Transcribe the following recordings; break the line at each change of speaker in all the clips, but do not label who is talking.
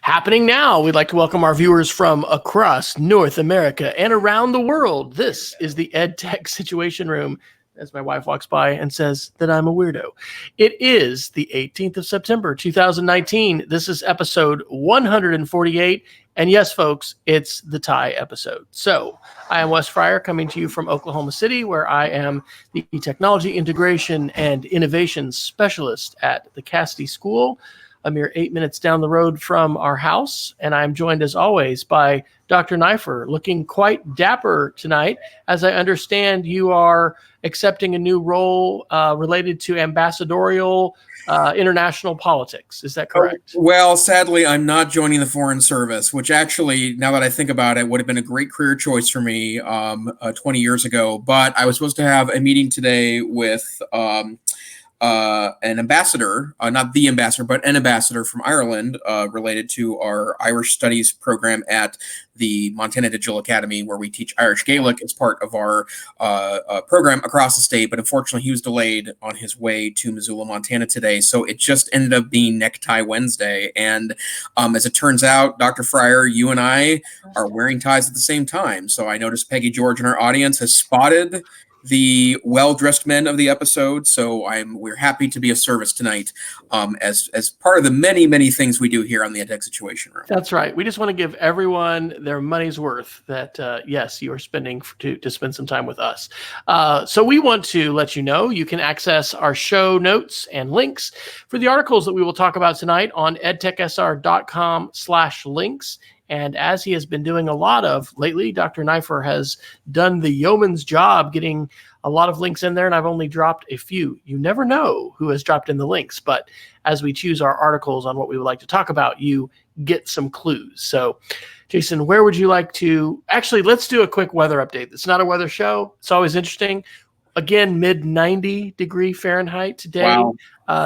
Happening now, we'd like to welcome our viewers from across North America and around the world. This is the EdTech Situation Room, as my wife walks by and says that I'm a weirdo. It is the 18th of September, 2019. This is episode 148. And yes, folks, it's the Thai episode. So I am Wes Fryer coming to you from Oklahoma City, where I am the Technology Integration and Innovation Specialist at the Cassidy School, a mere 8 minutes down the road from our house. And I'm joined, as always, by Dr. Neifer, looking quite dapper tonight. As I understand, you are accepting a new role related to ambassadorial international politics. Is that correct?
Well, sadly, I'm not joining the Foreign Service, which actually, now that I think about it, would have been a great career choice for me 20 years ago. But I was supposed to have a meeting today with an ambassador, not the ambassador, but an ambassador from Ireland related to our Irish Studies program at the Montana Digital Academy, where we teach Irish Gaelic as part of our program across the state. But unfortunately, he was delayed on his way to Missoula, Montana today. So it just ended up being Necktie Wednesday. And as it turns out, Dr. Fryer, you and I are wearing ties at the same time. So I noticed Peggy George in our audience has spotted the well-dressed men of the episode, so we're happy to be of service tonight as part of the many things we do here on the EdTech Situation Room.
That's right. We just want to give everyone their money's worth that, yes, you are spending to spend some time with us. So we want to let you know you can access our show notes and links for the articles that we will talk about tonight on edtechsr.com/links. And as he has been doing a lot of lately, Dr. Neifer has done the yeoman's job getting a lot of links in there, and I've only dropped a few. You never know who has dropped in the links, but as we choose our articles on what we would like to talk about, you get some clues. So, Jason, where would you like to... Actually, let's do a quick weather update. It's not a weather show. It's always interesting. Again, mid-90 degree Fahrenheit today.
Wow.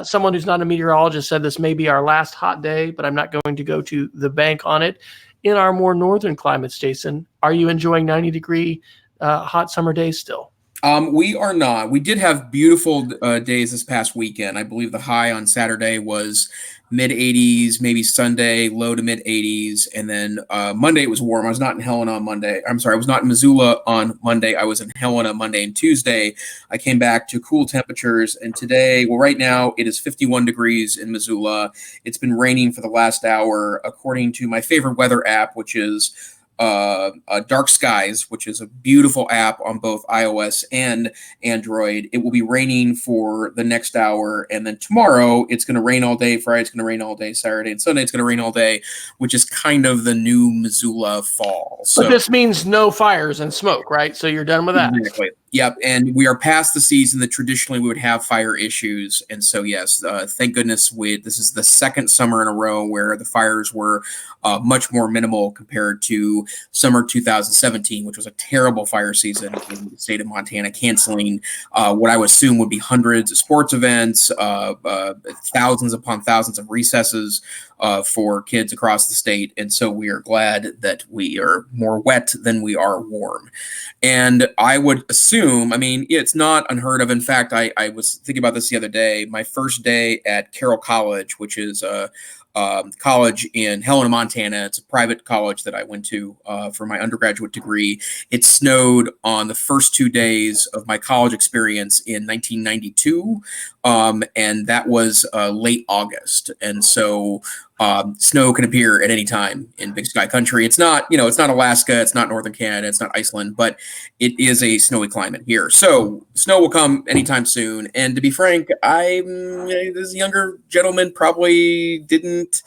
Someone who's not a meteorologist said this may be our last hot day, but I'm not going to go to the bank on it. In our more northern climates, Jason, are you enjoying 90-degree hot summer days still?
We are not. We did have beautiful days this past weekend. I believe the high on Saturday was mid-80s, maybe Sunday, low to mid-80s. And then Monday it was warm. I was not in Helena on Monday. I'm sorry, I was not in Missoula on Monday. I was in Helena Monday and Tuesday. I came back to cool temperatures. And today, well, right now it is 51 degrees in Missoula. It's been raining for the last hour, according to my favorite weather app, which is Dark Skies, which is a beautiful app on both iOS and Android. It will be raining for the next hour, and then tomorrow it's going to rain all day. Friday it's going to rain all day. Saturday and Sunday it's going to rain all day, which is kind of the new Missoula fall. So,
but this means no fires and smoke, right? So you're done with that.
Exactly. Yep, and we are past the season that traditionally we would have fire issues, and so yes, thank goodness this is the second summer in a row where the fires were much more minimal compared to summer 2017, which was a terrible fire season in the state of Montana, canceling what I would assume would be hundreds of sports events, thousands upon thousands of recesses for kids across the state, and so we are glad that we are more wet than we are warm. And I would assume, I mean, it's not unheard of. In fact, I was thinking about this the other day. My first day at Carroll College, which is a college in Helena, Montana. It's a private college that I went to for my undergraduate degree. It snowed on the first 2 days of my college experience in 1992, and that was late August. And so snow can appear at any time in Big Sky Country. It's not, it's not Alaska, it's not Northern Canada, it's not Iceland, but it is a snowy climate here. So snow will come anytime soon. And to be frank, this younger gentleman probably didn't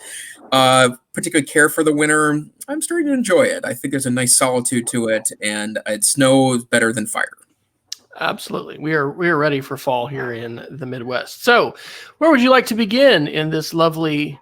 particularly care for the winter. I'm starting to enjoy it. I think there's a nice solitude to it, and snow is better than fire.
Absolutely. We are ready for fall here in the Midwest. So where would you like to begin in this lovely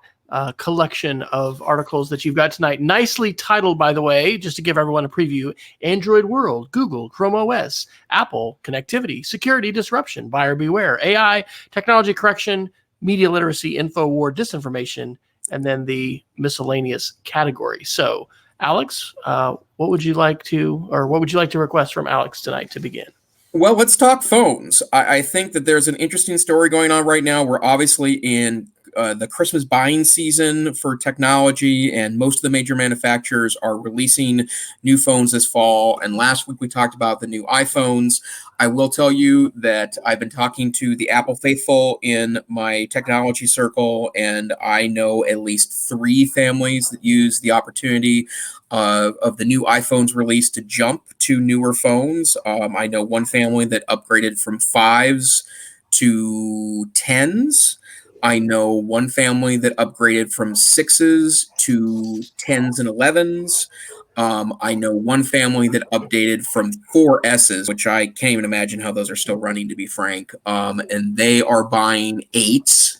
collection of articles that you've got tonight? Nicely titled, by the way, just to give everyone a preview: Android World, Google, Chrome OS, Apple, Connectivity, Security Disruption, Buyer Beware, AI, Technology Correction, Media Literacy, Info War, Disinformation, and then the miscellaneous category. So, Alex, what would you like to request from Alex tonight to begin?
Well, let's talk phones. I think that there's an interesting story going on right now. We're obviously in the Christmas buying season for technology, and most of the major manufacturers are releasing new phones this fall. And last week we talked about the new iPhones. I will tell you that I've been talking to the Apple faithful in my technology circle, and I know at least 3 families that use the opportunity of the new iPhones release to jump to newer phones. I know one family that upgraded from 5s to 10s. I know one family that upgraded from 6s to 10s and 11s. I know one family that updated from 4S's, which I can't even imagine how those are still running, to be frank. And they are buying 8s.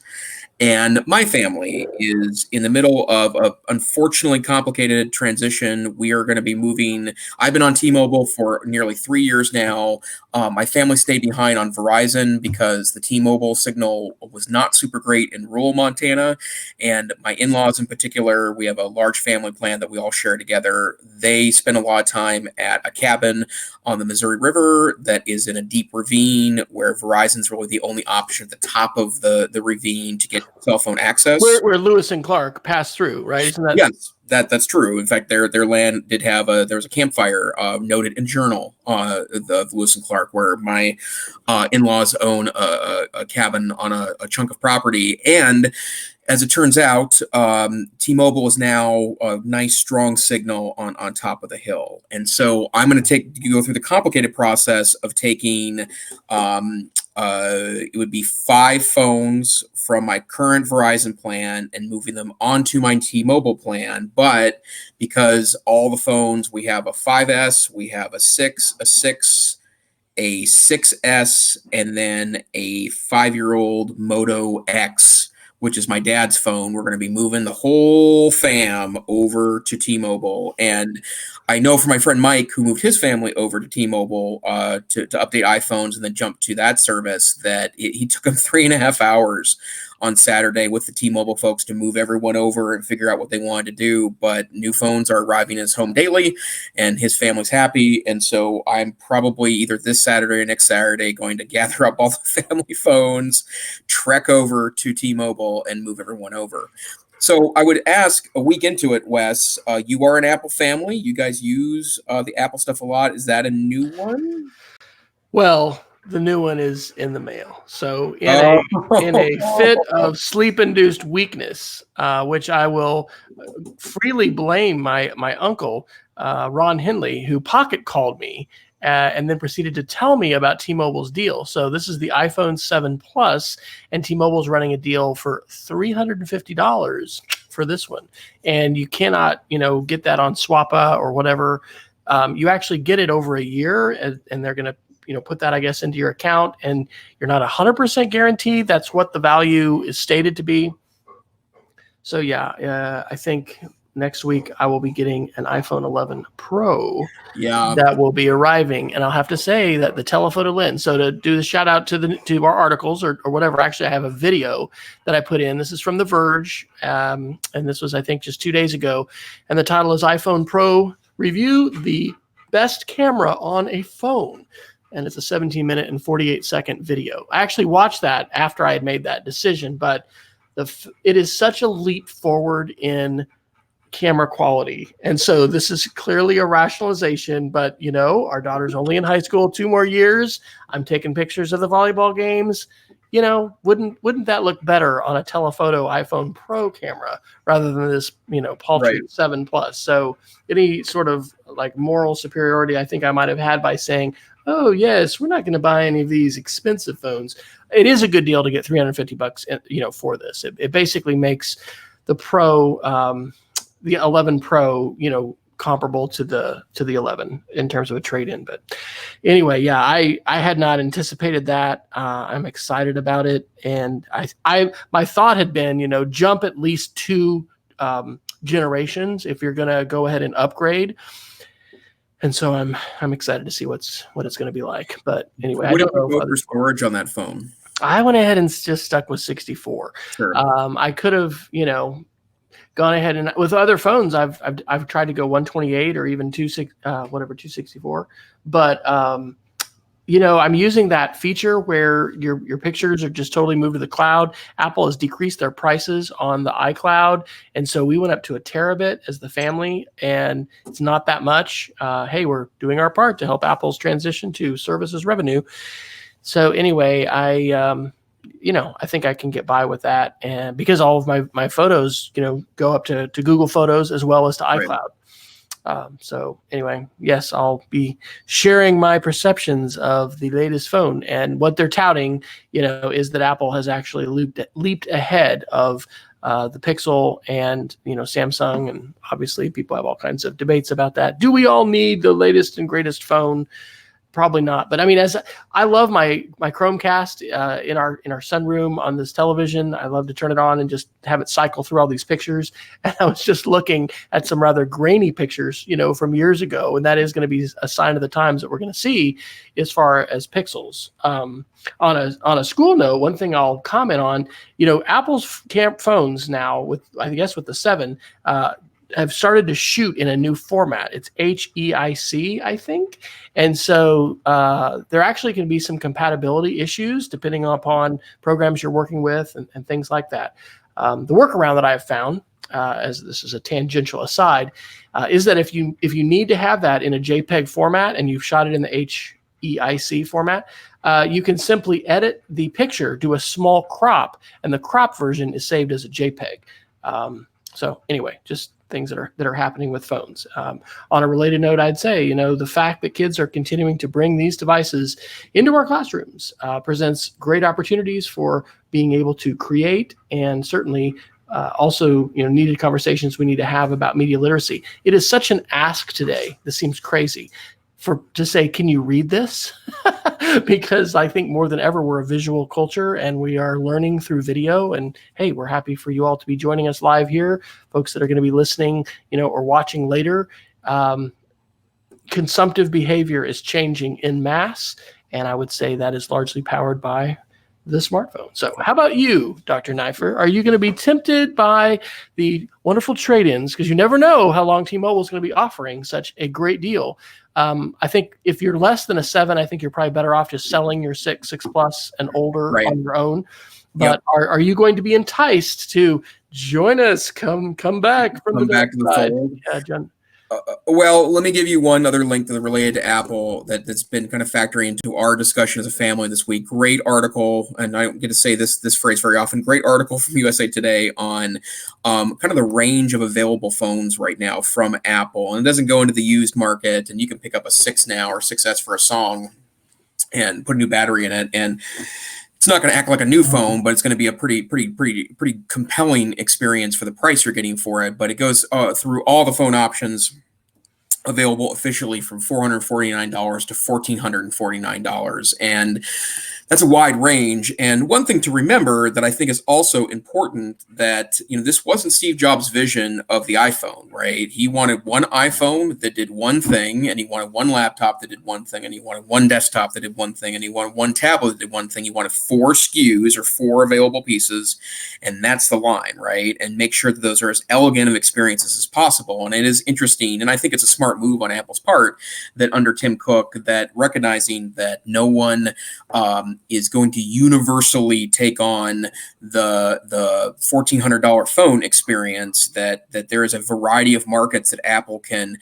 And my family is in the middle of a unfortunately complicated transition. We are going to be moving. I've been on T-Mobile for nearly 3 years now. My family stayed behind on Verizon because the T-Mobile signal was not super great in rural Montana. And my in-laws in particular, we have a large family plan that we all share together. They spend a lot of time at a cabin on the Missouri River that is in a deep ravine where Verizon's really the only option at the top of the ravine to get cell phone access.
Where Lewis and Clark passed through, right? Isn't that?
Yes, that's true. In fact, their land did have there was a campfire noted in Journal of Lewis and Clark, where my in-laws own a cabin on a chunk of property. And as it turns out, T-Mobile is now a nice, strong signal on top of the hill. And so I'm going to go through the complicated process of taking it would be 5 phones from my current Verizon plan and moving them onto my T-Mobile plan. But because all the phones, we have a 5S, we have a 6, a 6S, and then a 5-year-old Moto X, which is my dad's phone. We're going to be moving the whole fam over to T-Mobile. And I know from my friend Mike, who moved his family over to T-Mobile to update iPhones and then jump to that service, that he took him 3.5 hours on Saturday with the T-Mobile folks to move everyone over and figure out what they wanted to do. But new phones are arriving in his home daily, and his family's happy. And so I'm probably either this Saturday or next Saturday going to gather up all the family phones, trek over to T-Mobile, and move everyone over. So I would ask, a week into it, Wes, you are an Apple family. You guys use the Apple stuff a lot. Is that a new one?
Well, the new one is in the mail. So in a fit of sleep-induced weakness, which I will freely blame my uncle, Ron Henley, who pocket called me and then proceeded to tell me about T-Mobile's deal. So this is the iPhone 7 Plus, and T-Mobile's running a deal for $350 for this one. And you cannot, get that on Swappa or whatever. You actually get it over a year, and they're going to put that, I guess, into your account, and you're not 100% guaranteed that's what the value is stated to be. So yeah, I think next week I will be getting an iPhone 11 Pro.
Yeah,
that will be arriving, and I'll have to say that the telephoto lens. So to do the shout out to our articles or whatever, actually I have a video that I put in. This is from The Verge, and this was, I think, just 2 days ago, and the title is iPhone Pro Review the Best Camera on a Phone. And it's a 17-minute and 48-second video. I actually watched that after I had made that decision, but it is such a leap forward in camera quality. And so this is clearly a rationalization, but our daughter's only in high school 2 more years. I'm taking pictures of the volleyball games. Wouldn't that look better on a telephoto iPhone Pro camera rather than this, paltry 7 Plus? So any sort of like moral superiority I think I might have had by saying, oh yes, we're not going to buy any of these expensive phones. It is a good deal to get $350, for this. It basically makes the Pro, the 11 Pro, comparable to the 11 in terms of a trade-in. But anyway, yeah, I had not anticipated that. I'm excited about it, and my thought had been, jump at least 2 generations if you're going to go ahead and upgrade. And so I'm excited to see what it's going to be like. But anyway,
what did you go for storage on that phone?
I went ahead and just stuck with 64.
Sure.
I could have, gone ahead and with other phones, I've tried to go 128 or even 264. But I'm using that feature where your pictures are just totally moved to the cloud. Apple has decreased their prices on the iCloud, and so we went up to a terabit as the family, and it's not that much. Hey, we're doing our part to help Apple's transition to services revenue. So anyway, I think I can get by with that, and because all of my photos, go up to Google Photos as well as to iCloud.
Right.
So anyway, yes, I'll be sharing my perceptions of the latest phone, and what they're touting, is that Apple has actually leaped ahead of the Pixel and Samsung, and obviously people have all kinds of debates about that. Do we all need the latest and greatest phone? Probably not, but I mean, as I love my Chromecast in our sunroom on this television. I love to turn it on and just have it cycle through all these pictures. And I was just looking at some rather grainy pictures, from years ago, and that is going to be a sign of the times that we're going to see as far as pixels. On a school note, one thing I'll comment on, Apple's phones now with the 7. Have started to shoot in a new format. It's HEIC, I think. And so there actually can be some compatibility issues depending upon programs you're working with and things like that. The workaround that I have found, as this is a tangential aside, is that if you need to have that in a JPEG format and you've shot it in the HEIC format, you can simply edit the picture, do a small crop, and the crop version is saved as a JPEG. So anyway, just things that are happening with phones. On a related note, I'd say, the fact that kids are continuing to bring these devices into our classrooms presents great opportunities for being able to create, and certainly also, needed conversations we need to have about media literacy. It is such an ask today. This seems crazy to say, can you read this? Because I think more than ever, we're a visual culture and we are learning through video. And hey, we're happy for you all to be joining us live here. Folks that are going to be listening, or watching later. Consumptive behavior is changing en masse. And I would say that is largely powered by the smartphone. So how about you, Dr. Neifer? Are you going to be tempted by the wonderful trade-ins? Because you never know how long T-Mobile is going to be offering such a great deal. I think if you're less than a 7, I think you're probably better off just selling your 6 plus and older on your own. But are you going to be enticed to join us? Come back from the
back to the
side.
fold.
Yeah, John.
Well, let me give you one other link that's related to Apple that's been kind of factoring into our discussion as a family this week. Great article, and I don't get to say this phrase very often. Great article from USA Today on kind of the range of available phones right now from Apple, and it doesn't go into the used market. And you can pick up a 6 now or 6S for a song, and put a new battery in it, and it's not going to act like a new phone, but it's going to be a pretty compelling experience for the price you're getting for it. But it goes through all the phone options available officially from $449 to $1,449. And that's a wide range. And one thing to remember that I think is also important, that this wasn't Steve Jobs' vision of the iPhone, right? He wanted one iPhone that did one thing, and he wanted one laptop that did one thing, and he wanted one desktop that did one thing, and he wanted one tablet that did one thing. He wanted 4 SKUs or 4 available pieces, and that's the line, right? And make sure that those are as elegant of experiences as possible. And it is interesting, and I think it's a smart move on Apple's part, that under Tim Cook, that recognizing that no one is going to universally take on the $1,400 phone experience, that there is a variety of markets that Apple can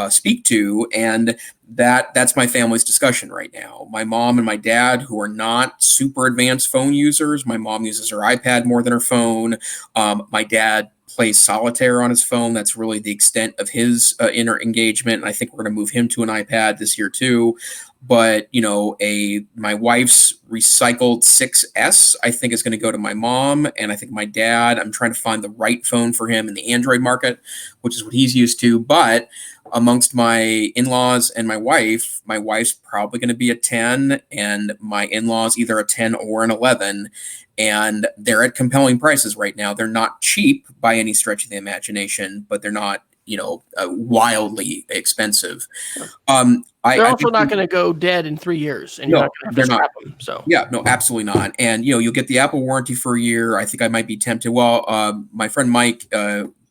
speak to, and that's my family's discussion right now. My mom and my dad, who are not super advanced phone users, my mom uses her iPad more than her phone. My dad plays solitaire on his phone. That's really the extent of his inner engagement. And I think we're going to move him to an iPad this year too. But my wife's recycled 6S, I think, is going to go to my mom, and I think my dad, I'm trying to find the right phone for him in the Android market, which is what he's used to. But amongst my in-laws and my wife's probably going to be a 10, and my in-laws either a 10 or an 11, and they're at compelling prices right now. They're not cheap by any stretch of the imagination, but they're not wildly expensive.
They're also not going to go dead in 3 years, and you're not going to have to scrap them. So
yeah, no, absolutely not. And you'll get the Apple warranty for a year. I think I might be tempted. Well, my friend Mike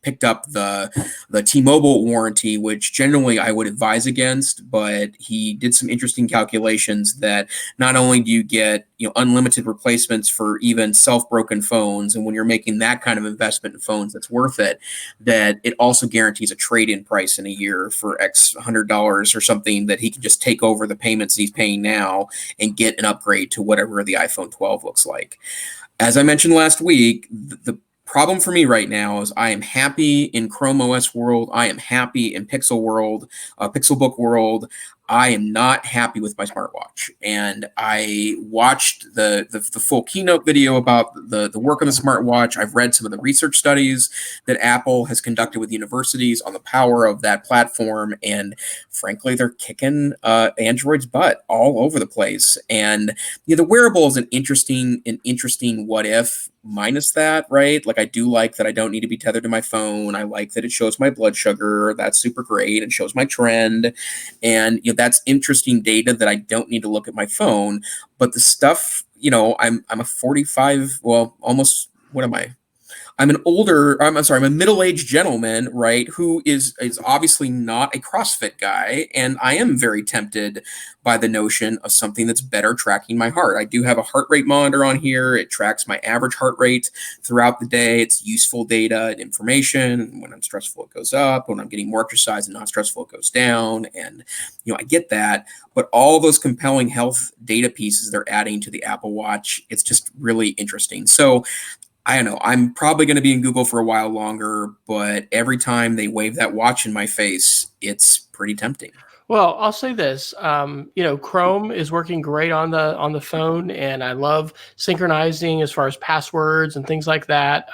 picked up the T-Mobile warranty, which generally I would advise against, but he did some interesting calculations that not only do you get unlimited replacements for even self-broken phones, and when you're making that kind of investment in phones that's worth it, that it also guarantees a trade-in price in a year for X $100 or something, that he can just take over the payments he's paying now and get an upgrade to whatever the iPhone 12 looks like. As I mentioned last week, the problem for me right now is I am happy in Chrome OS world. I am happy in Pixel world, Pixelbook world. I am not happy with my smartwatch. And I watched the full keynote video about the work on the smartwatch. I've read some of the research studies that Apple has conducted with universities on the power of that platform. And frankly, they're kicking Android's butt all over the place. And the wearable is an interesting what if, minus that, right? Like, I do like that I don't need to be tethered to my phone. I like that it shows my blood sugar. That's super great. It shows my trend. And that's interesting data that I don't need to look at my phone. But the stuff, I'm a 45, well, almost, what am I? I'm a middle-aged gentleman, right, who is obviously not a CrossFit guy, and I am very tempted by the notion of something that's better tracking my heart. I do have a heart rate monitor on here. It tracks my average heart rate throughout the day. It's useful data and information. When I'm stressful, it goes up. When I'm getting more exercise and not stressful, it goes down. And, I get that. But all those compelling health data pieces they're adding to the Apple Watch, it's just really interesting. So I don't know. I'm probably going to be in Google for a while longer, but every time they wave that watch in my face, it's pretty tempting.
Well, I'll say this, Chrome is working great on the phone, and I love synchronizing as far as passwords and things like that.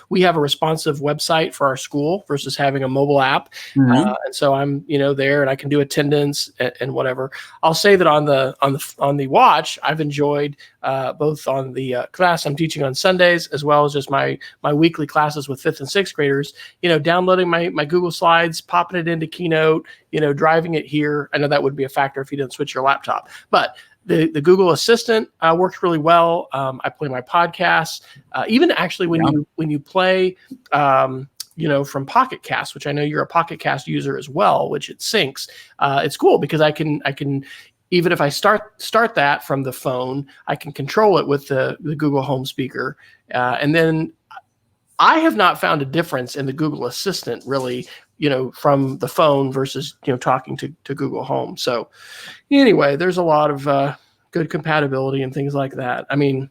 We have a responsive website for our school versus having a mobile app, and so I'm there, and I can do attendance and whatever. I'll say that on the watch, I've enjoyed both on the class I'm teaching on Sundays, as well as just my weekly classes with 5th and 6th graders. Downloading my Google Slides, popping it into Keynote, driving it here. I know that would be a factor if you didn't switch your laptop, but the Google Assistant works really well. I play my podcasts, even actually when you play, from Pocket Cast, which I know you're a Pocket Cast user as well, which it syncs. It's cool because I can even if I start that from the phone, I can control it with the Google Home speaker, and then I have not found a difference in the Google Assistant really, from the phone versus, talking to Google Home. So anyway, there's a lot of good compatibility and things like that. I mean,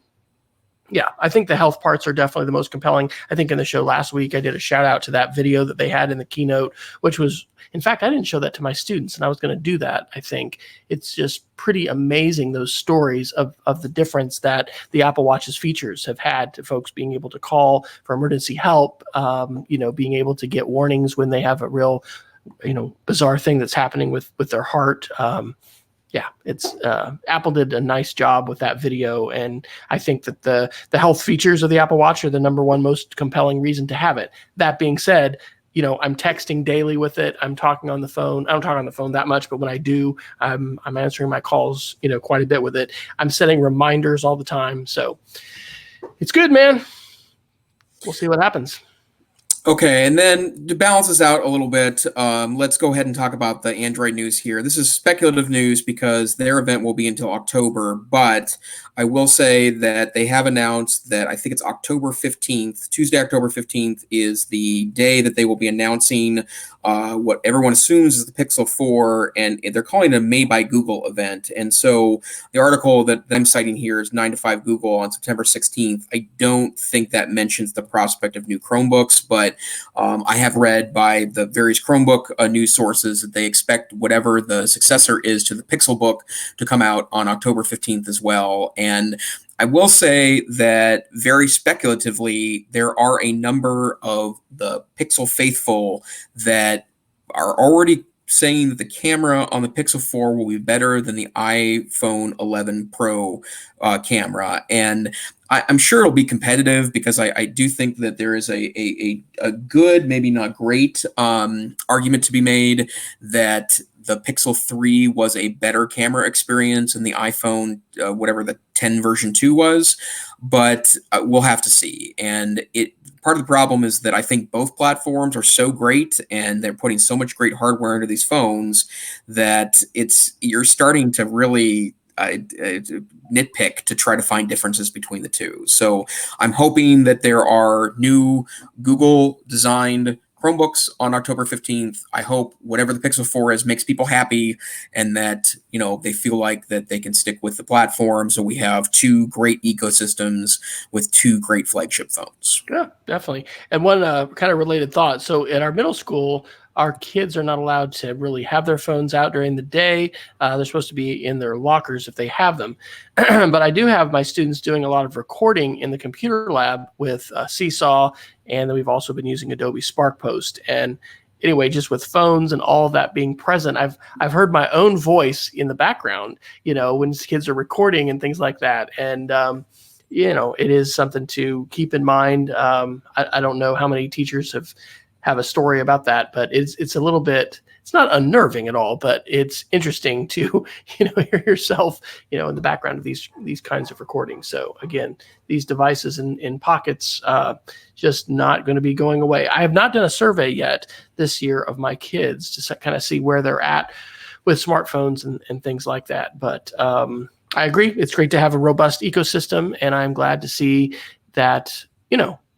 yeah, I think the health parts are definitely the most compelling. I think in the show last week, I did a shout out to that video that they had in the keynote, which was, in fact, I didn't show that to my students, and I was going to do that. I think it's just pretty amazing, those stories of the difference that the Apple Watch's features have had to folks being able to call for emergency help, being able to get warnings when they have a real, bizarre thing that's happening with their heart. Yeah, it's Apple did a nice job with that video, and I think that the health features of the Apple Watch are the number one most compelling reason to have it. That being said, I'm texting daily with it. I'm talking on the phone. I don't talk on the phone that much, but when I do, I'm answering my calls, quite a bit with it. I'm setting reminders all the time, so it's good, man. We'll see what happens.
Okay, and then to balance this out a little bit, let's go ahead and talk about the Android news here. This is speculative news because their event will be until October, but I will say that they have announced that I think it's October 15th, Tuesday, October 15th is the day that they will be announcing what everyone assumes is the Pixel 4, and they're calling it a Made by Google event. And so the article that I'm citing here is 9 to 5 Google on September 16th. I don't think that mentions the prospect of new Chromebooks, but I have read by the various Chromebook news sources that they expect whatever the successor is to the Pixelbook to come out on October 15th as well. And I will say that very speculatively, there are a number of the Pixel faithful that are already saying that the camera on the Pixel 4 will be better than the iPhone 11 Pro camera. And I'm sure it'll be competitive because I do think that there is a good, maybe not great, argument to be made that the Pixel 3 was a better camera experience than the iPhone, whatever the 10 version 2 was, but we'll have to see. And part of the problem is that I think both platforms are so great and they're putting so much great hardware into these phones that you're starting to really nitpick to try to find differences between the two. So I'm hoping that there are new Google designed Chromebooks on October 15th. I hope whatever the Pixel 4 is makes people happy, and that, they feel like that they can stick with the platform. So we have two great ecosystems with two great flagship phones.
Yeah, definitely. And one kind of related thought. So at our middle school, our kids are not allowed to really have their phones out during the day. They're supposed to be in their lockers if they have them. But I do have my students doing a lot of recording in the computer lab with Seesaw, and then we've also been using Adobe Spark Post. And anyway, just with phones and all of that being present, I've heard my own voice in the background, when kids are recording and things like that. And it is something to keep in mind. I don't know how many teachers have a story about that, but it's a little bit, it's not unnerving at all, but it's interesting to, hear yourself, in the background of these kinds of recordings. So again, these devices in pockets, just not going to be going away. I have not done a survey yet this year of my kids to kind of see where they're at with smartphones and things like that. But I agree. It's great to have a robust ecosystem, and I'm glad to see that,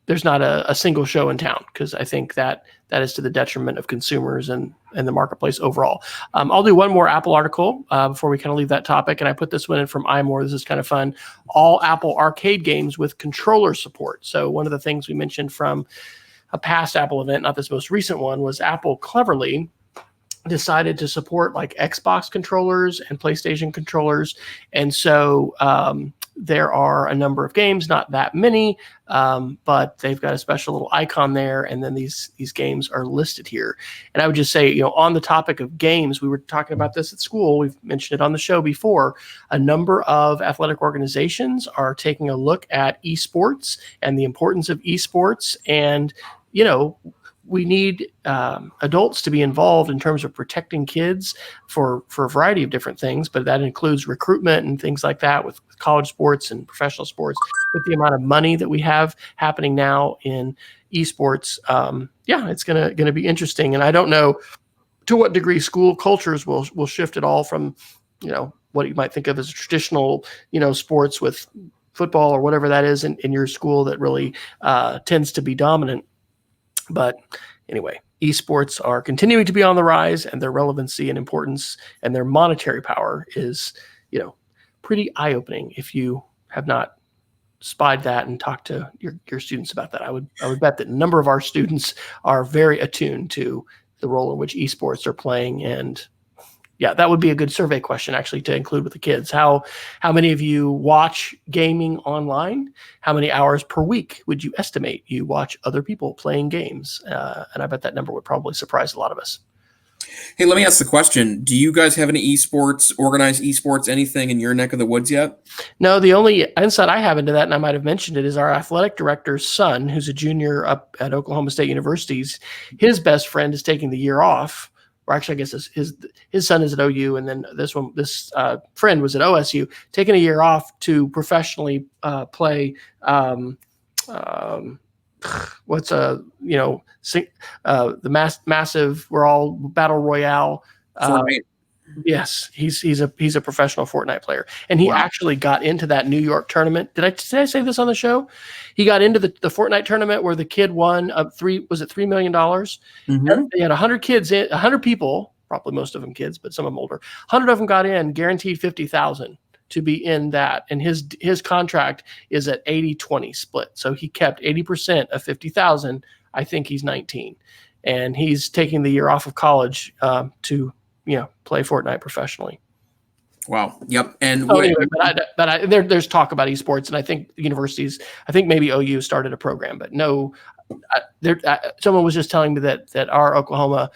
there's not a single show in town, because I think that is to the detriment of consumers and the marketplace overall. I'll do one more Apple article before we kind of leave that topic, and I put this one in from iMore. This is kind of fun. All Apple Arcade games with controller support. So one of the things we mentioned from a past Apple event, not this most recent one, was Apple cleverly decided to support like Xbox controllers and PlayStation controllers. And so there are a number of games, not that many, but they've got a special little icon there. And then these games are listed here. And I would just say, on the topic of games, we were talking about this at school. We've mentioned it on the show before. A number of athletic organizations are taking a look at esports and the importance of esports. And, we need adults to be involved in terms of protecting kids for a variety of different things, but that includes recruitment and things like that with college sports and professional sports. With the amount of money that we have happening now in esports, it's gonna be interesting. And I don't know to what degree school cultures will shift at all from what you might think of as traditional sports with football or whatever that is in your school that really tends to be dominant. But anyway, esports are continuing to be on the rise, and their relevancy and importance and their monetary power is, pretty eye-opening. If you have not spied that and talked to your students about that, I would bet that a number of our students are very attuned to the role in which esports are playing. And yeah, that would be a good survey question actually to include with the kids. How many of you watch gaming online? How many hours per week would you estimate you watch other people playing games? And I bet that number would probably surprise a lot of us.
Hey, let me ask the question. Do you guys have any organized esports, anything in your neck of the woods yet?
No, the only insight I have into that, and I might have mentioned it, is our athletic director's son, who's a junior up at Oklahoma State University's. His best friend is taking the year off. Or actually, I guess his son is at OU, and then this friend was at OSU, taking a year off to professionally play. What's the massive? We're all battle royale.
Fortnite.
Yes, he's a professional Fortnite player, and he actually got into that New York tournament. Did I say this on the show? He got into the Fortnite tournament where the kid won $3 million.
Mm-hmm.
They had 100 kids, 100 people, probably most of them kids, but some of them older. 100 of them got in, guaranteed 50,000 to be in that, and his contract is at 80-20 split. So he kept 80% of 50,000. I think he's 19, and he's taking the year off of college to play Fortnite professionally.
Wow. Yep. And
anyway, there's talk about esports, and I think universities, I think maybe OU started a program, but no, someone was just telling me that our Oklahoma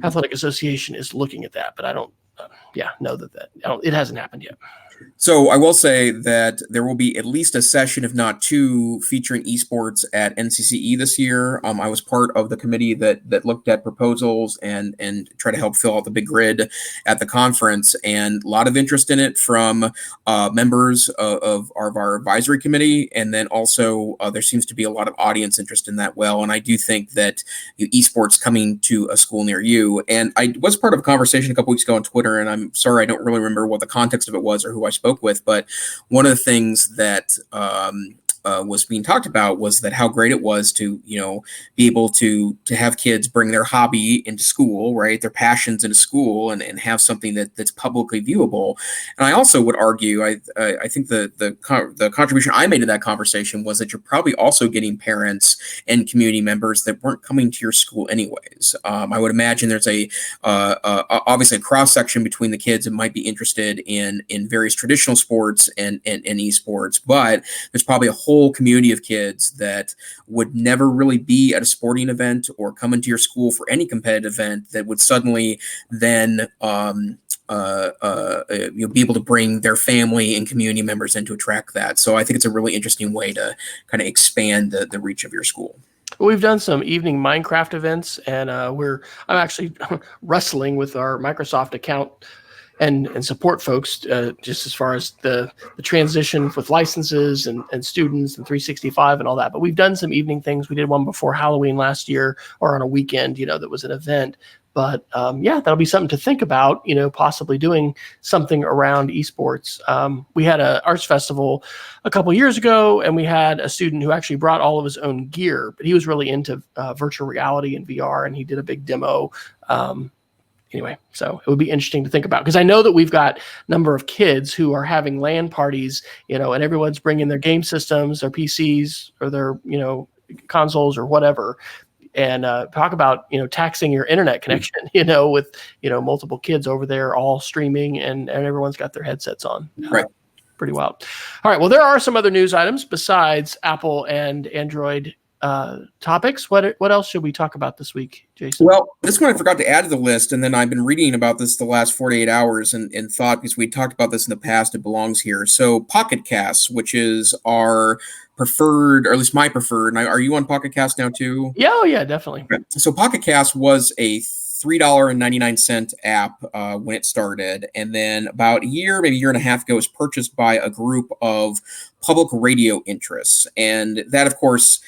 Athletic Association is looking at that, but I don't, know that it hasn't happened yet.
So I will say that there will be at least a session, if not two, featuring esports at NCCE this year. I was part of the committee that looked at proposals and try to help fill out the big grid at the conference, and a lot of interest in it from members of our advisory committee, and then also there seems to be a lot of audience interest in that. Well, and I do think that esports coming to a school near you, and I was part of a conversation a couple weeks ago on Twitter, and I'm sorry I don't really remember what the context of it was or who I spoke with, but one of the things that was being talked about was that how great it was to be able to have kids bring their hobby into school, right, their passions into school, and have something that's publicly viewable. And I also would argue, I think the contribution I made to that conversation was that you're probably also getting parents and community members that weren't coming to your school anyways. I would imagine there's obviously a cross section between the kids that might be interested in various traditional sports and esports, but there's probably a whole community of kids that would never really be at a sporting event or come into your school for any competitive event that would suddenly then be able to bring their family and community members in to attract that. So I think it's a really interesting way to kind of expand the reach of your school.
We've done some evening Minecraft events, and I'm actually wrestling with our Microsoft account and support folks just as far as the transition with licenses and students and 365 and all that. But we've done some evening things. We did one before Halloween last year, or on a weekend, that was an event. But that'll be something to think about, possibly doing something around esports. We had an arts festival a couple years ago, and we had a student who actually brought all of his own gear, but he was really into virtual reality and VR, and he did a big demo. Anyway, so it would be interesting to think about, because I know that we've got a number of kids who are having LAN parties, and everyone's bringing their game systems, their PCs, or their, consoles or whatever. And talk about, taxing your internet connection, with, multiple kids over there all streaming and everyone's got their headsets on.
Right.
Pretty wild. All right. Well, there are some other news items besides Apple and Android topics. What else should we talk about this week, Jason?
Well, this one I forgot to add to the list, and then I've been reading about this the last 48 hours and thought, because we talked about this in the past, it belongs here. So Pocket Casts, which is our preferred, or at least my preferred, and are you on Pocket Cast now too?
Yeah, oh yeah, definitely.
So Pocket Cast was a $3.99 app when it started, and then about maybe a year and a half ago, it was purchased by a group of public radio interests, and that, of course,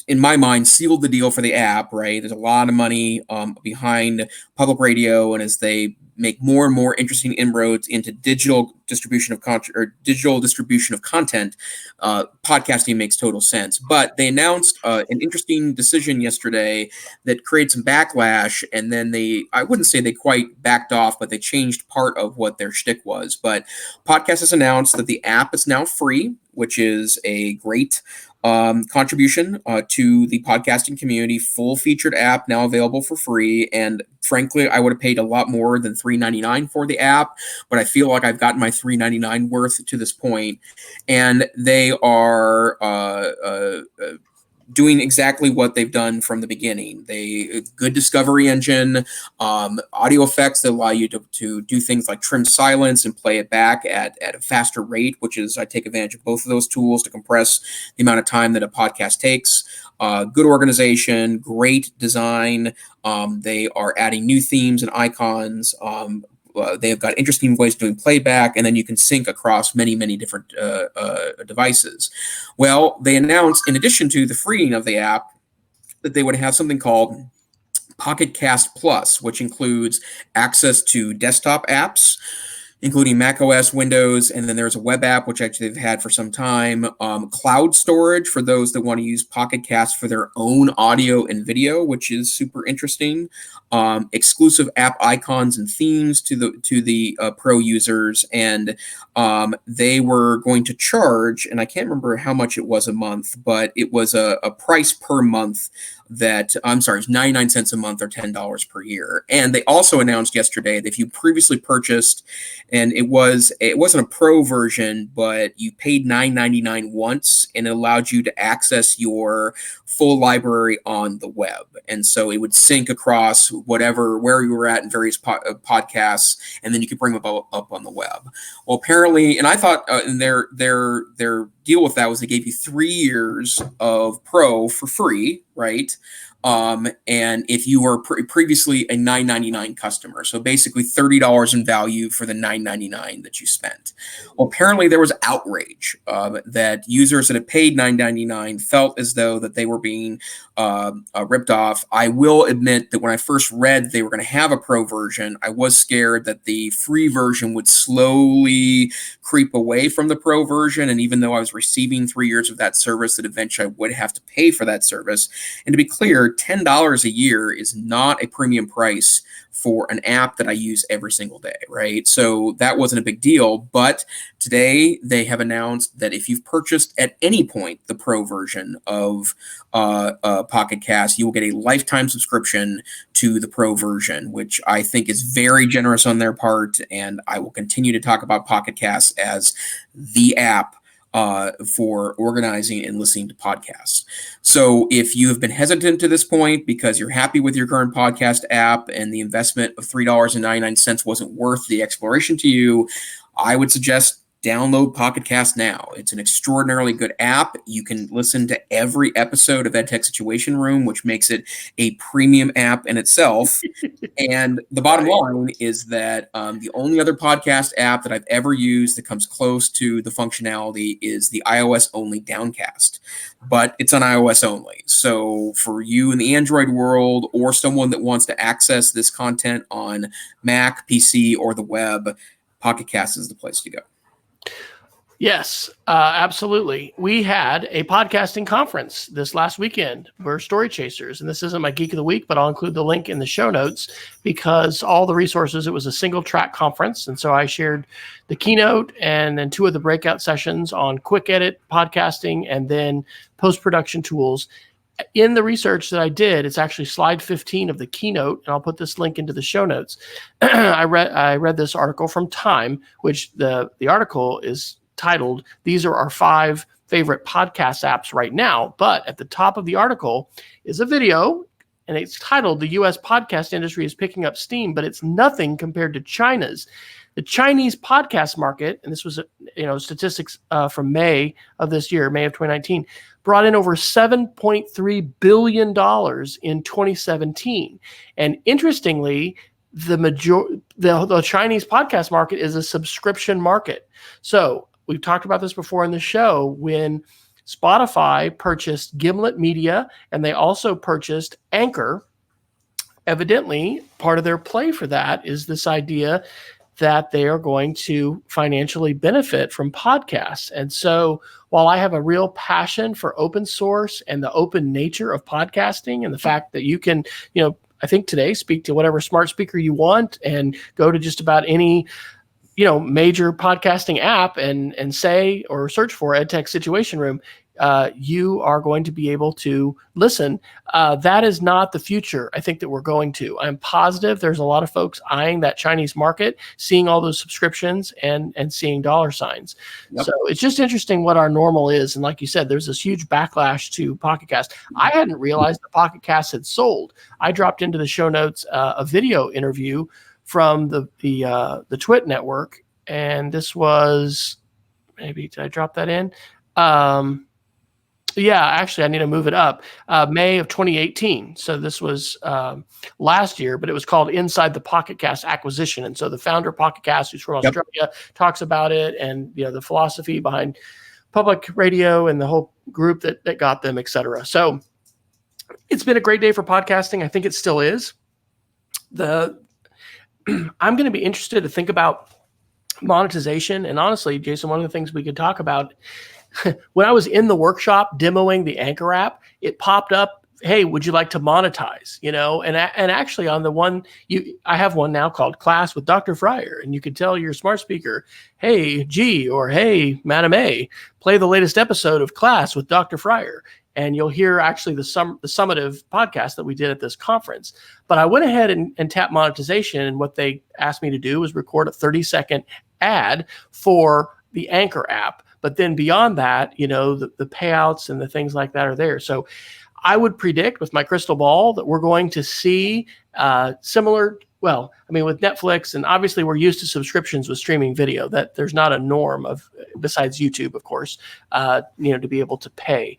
in my mind, sealed the deal for the app, right? There's a lot of money behind public radio, and as they make more and more interesting inroads into digital distribution of content, podcasting makes total sense. But they announced an interesting decision yesterday that created some backlash, and then I wouldn't say they quite backed off, but they changed part of what their shtick was. But Podcast has announced that the app is now free, which is a great contribution to the podcasting community. Full featured app now available for free, and frankly, I would have paid a lot more than $3.99 for the app, but I feel like I've gotten my $3.99 worth to this point. And they are doing exactly what they've done from the beginning. Good discovery engine, audio effects that allow you to do things like trim silence and play it back at a faster rate, which is, I take advantage of both of those tools to compress the amount of time that a podcast takes. Good organization, great design. They are adding new themes and icons. They've got interesting ways of doing playback, and then you can sync across many, many different devices. Well, they announced, in addition to the freeing of the app, that they would have something called Pocket Cast Plus, which includes access to desktop apps, including macOS, Windows, and then there's a web app, which actually they've had for some time, cloud storage for those that want to use Pocket Cast for their own audio and video, which is super interesting, exclusive app icons and themes to the pro users, and they were going to charge, and I can't remember how much it was a month, but it was a price per month it's 99 cents a month or $10 per year. And they also announced yesterday that if you previously purchased and it wasn't a pro version, but you paid $9.99 once, and it allowed you to access your full library on the web. And so it would sync across where you were at in various podcasts, and then you could bring them up on the web. Well, apparently, and I thought their deal with that was they gave you 3 years of pro for free, right? And if you were previously a $9.99 customer, so basically $30 in value for the $9.99 that you spent. Well, apparently there was outrage that users that had paid $9.99 felt as though that they were being ripped off. I will admit that when I first read they were going to have a pro version, I was scared that the free version would slowly creep away from the pro version. And even though I was receiving 3 years of that service, that eventually I would have to pay for that service. And to be clear, $10 a year is not a premium price for an app that I use every single day, right? So that wasn't a big deal. But today they have announced that if you've purchased at any point the pro version of Pocket Cast, you will get a lifetime subscription to the pro version, which I think is very generous on their part. And I will continue to talk about Pocket Cast as the app for organizing and listening to podcasts. So if you have been hesitant to this point because you're happy with your current podcast app and the investment of $3.99 wasn't worth the exploration to you, I would suggest download Pocket Cast now. It's an extraordinarily good app. You can listen to every episode of EdTech Situation Room, which makes it a premium app in itself. And the bottom line is that the only other podcast app that I've ever used that comes close to the functionality is the iOS-only Downcast. But it's on iOS only. So for you in the Android world or someone that wants to access this content on Mac, PC, or the web, Pocket Cast is the place to go.
Yes, absolutely. We had a podcasting conference this last weekend. We're Story Chasers, and this isn't my Geek of the Week, but I'll include the link in the show notes because all the resources, it was a single track conference. And so I shared the keynote and then 2 of the breakout sessions on quick edit podcasting and then post-production tools. In the research that I did, it's actually slide 15 of the keynote, and I'll put this link into the show notes. I read this article from Time, which the article is titled, "These are our 5 favorite podcast apps right now." But at the top of the article is a video, and it's titled, "The U.S. podcast industry is picking up steam, but it's nothing compared to China's." The Chinese podcast market, and this was statistics from May of this year, May of 2019, brought in over $7.3 billion in 2017. And interestingly, the Chinese podcast market is a subscription market. So we've talked about this before in the show when Spotify purchased Gimlet Media and they also purchased Anchor. Evidently, part of their play for that is this idea that they are going to financially benefit from podcasts. And so while I have a real passion for open source and the open nature of podcasting and the fact that you can, I think today speak to whatever smart speaker you want and go to just about any, major podcasting app and say or search for EdTech Situation Room, you are going to be able to listen. That is not the future I think that we're going to. I'm positive there's a lot of folks eyeing that Chinese market, seeing all those subscriptions and seeing dollar signs. Yep. So it's just interesting what our normal is. And like you said, there's this huge backlash to Pocket Cast. I hadn't realized the Pocket Cast had sold. I dropped into the show notes a video interview from the Twit network. And this was, maybe, did I drop that in? Yeah, actually, I need to move it up. May of 2018. So this was last year, but it was called Inside the Pocket Cast Acquisition. And so the founder of Pocket Cast, who's from Australia, talks about it and the philosophy behind public radio and the whole group that got them, et cetera. So it's been a great day for podcasting. I think it still is. I'm going to be interested to think about monetization. And honestly, Jason, one of the things we could talk about, when I was in the workshop demoing the Anchor app, it popped up, "Hey, would you like to monetize?" And actually on the one, I have one now called Class with Dr. Fryer, and you could tell your smart speaker, "Hey, G," or "Hey, Madam A, play the latest episode of Class with Dr. Fryer." and you'll hear actually the summative podcast that we did at this conference. But I went ahead and tapped monetization, and what they asked me to do was record a 30-second ad for the Anchor app. But then beyond that, the payouts and the things like that are there. So I would predict with my crystal ball that we're going to see similar. Well, I mean, with Netflix, and obviously we're used to subscriptions with streaming video, that there's not a norm of, besides YouTube, of course, to be able to pay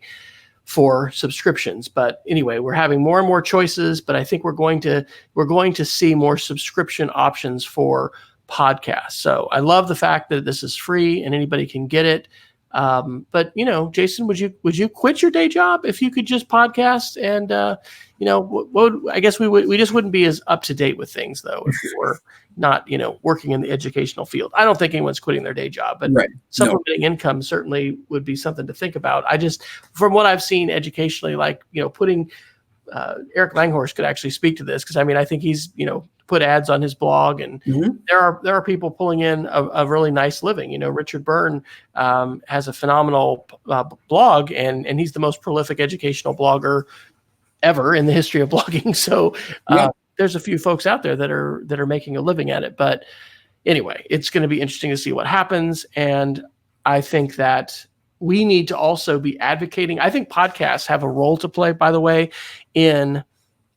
for subscriptions. But anyway, we're having more and more choices, but I think we're going to see more subscription options for podcasts. So I love the fact that this is free and anybody can get it. But Jason, would you quit your day job if you could just podcast? And I guess we just wouldn't be as up to date with things though if we were not working in the educational field. I don't think anyone's quitting their day job, but supplementing income certainly would be something to think about. I just, from what I've seen educationally, like putting Eric Langhorst could actually speak to this, because I think he's put ads on his blog, and there are people pulling in a really nice living. Richard Byrne has a phenomenal blog, and he's the most prolific educational blogger ever in the history of blogging. So there's a few folks out there that are making a living at it. But anyway, it's going to be interesting to see what happens, and I think that we need to also be advocating. I think podcasts have a role to play, by the way, in,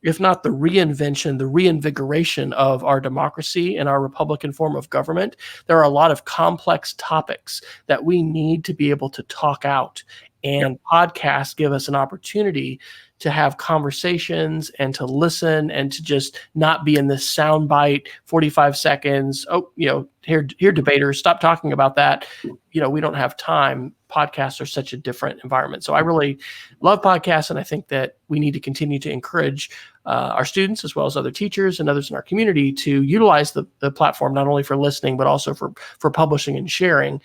if not the reinvention, the reinvigoration of our democracy and our Republican form of government. There are a lot of complex topics that we need to be able to talk out, and podcasts give us an opportunity to have conversations and to listen and to just not be in this soundbite 45 seconds. Oh, here debaters, stop talking about that. We don't have time. Podcasts are such a different environment. So I really love podcasts, and I think that we need to continue to encourage our students, as well as other teachers and others in our community, to utilize the platform, not only for listening, but also for publishing and sharing.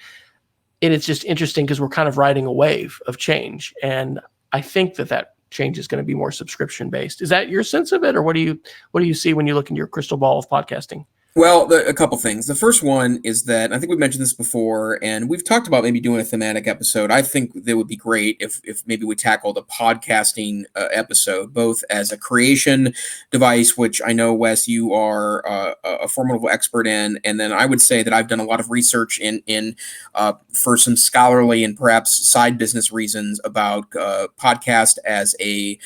And it's just interesting because we're kind of riding a wave of change. And I think that change is going to be more subscription based. Is that your sense of it, or what do you see when you look into your crystal ball of podcasting?
Well, a couple things. The first one is that I think we've mentioned this before, and we've talked about maybe doing a thematic episode. I think that would be great if maybe we tackled a podcasting episode, both as a creation device, which I know, Wes, you are a formidable expert in, and then I would say that I've done a lot of research in for some scholarly and perhaps side business reasons about podcast as a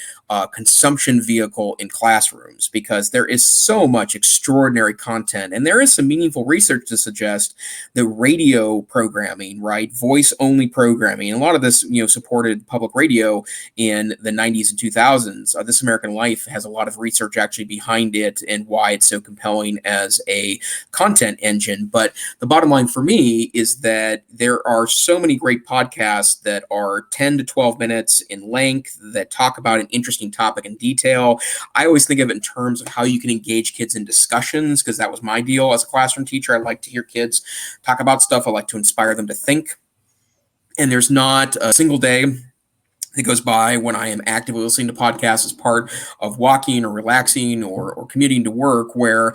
consumption vehicle in classrooms, because there is so much extraordinary content. And there is some meaningful research to suggest that radio programming, right, voice-only programming, and a lot of this, supported public radio in the 90s and 2000s. This American Life has a lot of research actually behind it and why it's so compelling as a content engine. But the bottom line for me is that there are so many great podcasts that are 10 to 12 minutes in length that talk about an interesting topic in detail. I always think of it in terms of how you can engage kids in discussions, because that was my deal as a classroom teacher. I like to hear kids talk about stuff. I like to inspire them to think. And there's not a single day that goes by when I am actively listening to podcasts as part of walking or relaxing or commuting to work where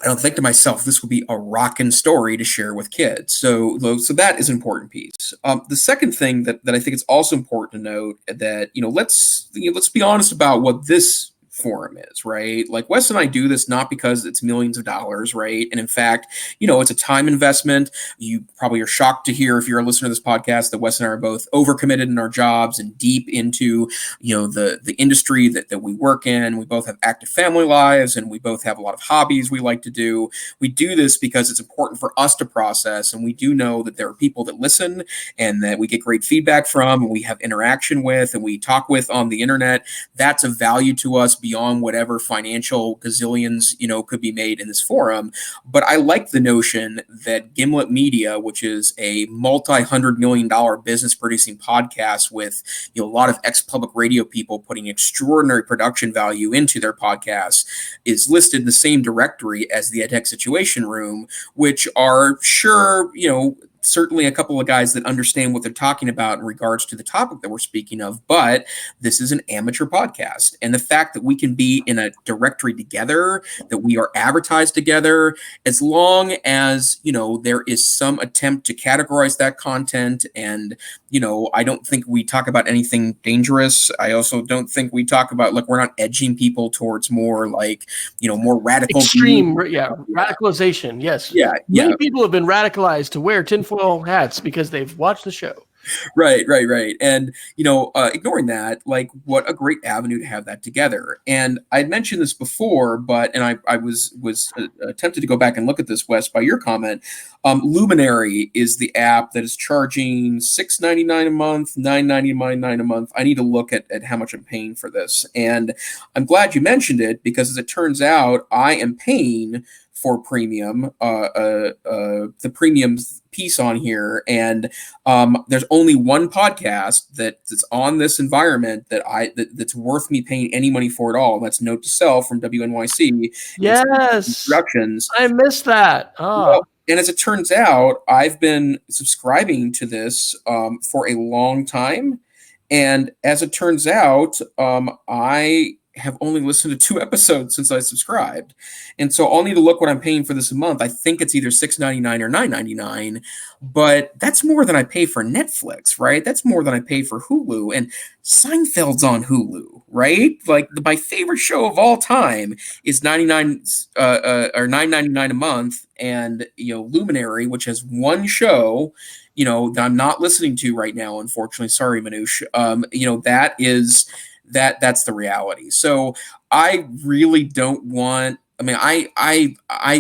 I don't think to myself, this would be a rockin' story to share with kids. So that is an important piece. The second thing that I think is also important to note that, let's be honest about what this forum is, right? Like, Wes and I do this not because it's millions of dollars, right? And in fact, it's a time investment. You probably are shocked to hear, if you're a listener to this podcast, that Wes and I are both overcommitted in our jobs and deep into, the industry that we work in. We both have active family lives, and we both have a lot of hobbies we like to do. We do this because it's important for us to process, and we do know that there are people that listen and that we get great feedback from, and we have interaction with, and we talk with on the internet. That's of value to us beyond whatever financial gazillions, could be made in this forum. But I like the notion that Gimlet Media, which is a multi-$100 million business producing podcast with, a lot of ex-public radio people putting extraordinary production value into their podcasts, is listed in the same directory as the EdTech Situation Room, which are sure, certainly a couple of guys that understand what they're talking about in regards to the topic that we're speaking of, but this is an amateur podcast. And the fact that we can be in a directory together, that we are advertised together, as long as, there is some attempt to categorize that content. And, I don't think we talk about anything dangerous. I also don't think we talk about, we're not edging people towards more more radical
extreme, radicalization. Yes.
Yeah.
Many people have been radicalized to wear tinfoil hats because they've watched the show.
Right. And, ignoring that, what a great avenue to have that together. And I'd mentioned this before, and I was tempted to go back and look at this, Wes, by your comment. Luminary is the app that is charging $6.99 a month, $9.99 a month. I need to look at how much I'm paying for this. And I'm glad you mentioned it, because as it turns out, I am paying for premium, the premium piece on here, and there's only one podcast that's on this environment that's worth me paying any money for at all, and that's Note to Self from WNYC.
Yes,
Productions.
I missed that.
Well, and as it turns out, I've been subscribing to this for a long time, and as it turns out, I have only listened to 2 episodes since I subscribed. And so I'll need to look what I'm paying for this a month. I think it's either $6.99 or $9.99, but that's more than I pay for Netflix, right? That's more than I pay for Hulu, and Seinfeld's on Hulu, right? My favorite show of all time is 99 or $9.99 a month. And, Luminary, which has one show, that I'm not listening to right now, unfortunately. Sorry, Manoush. That's the reality. So I really don't want, I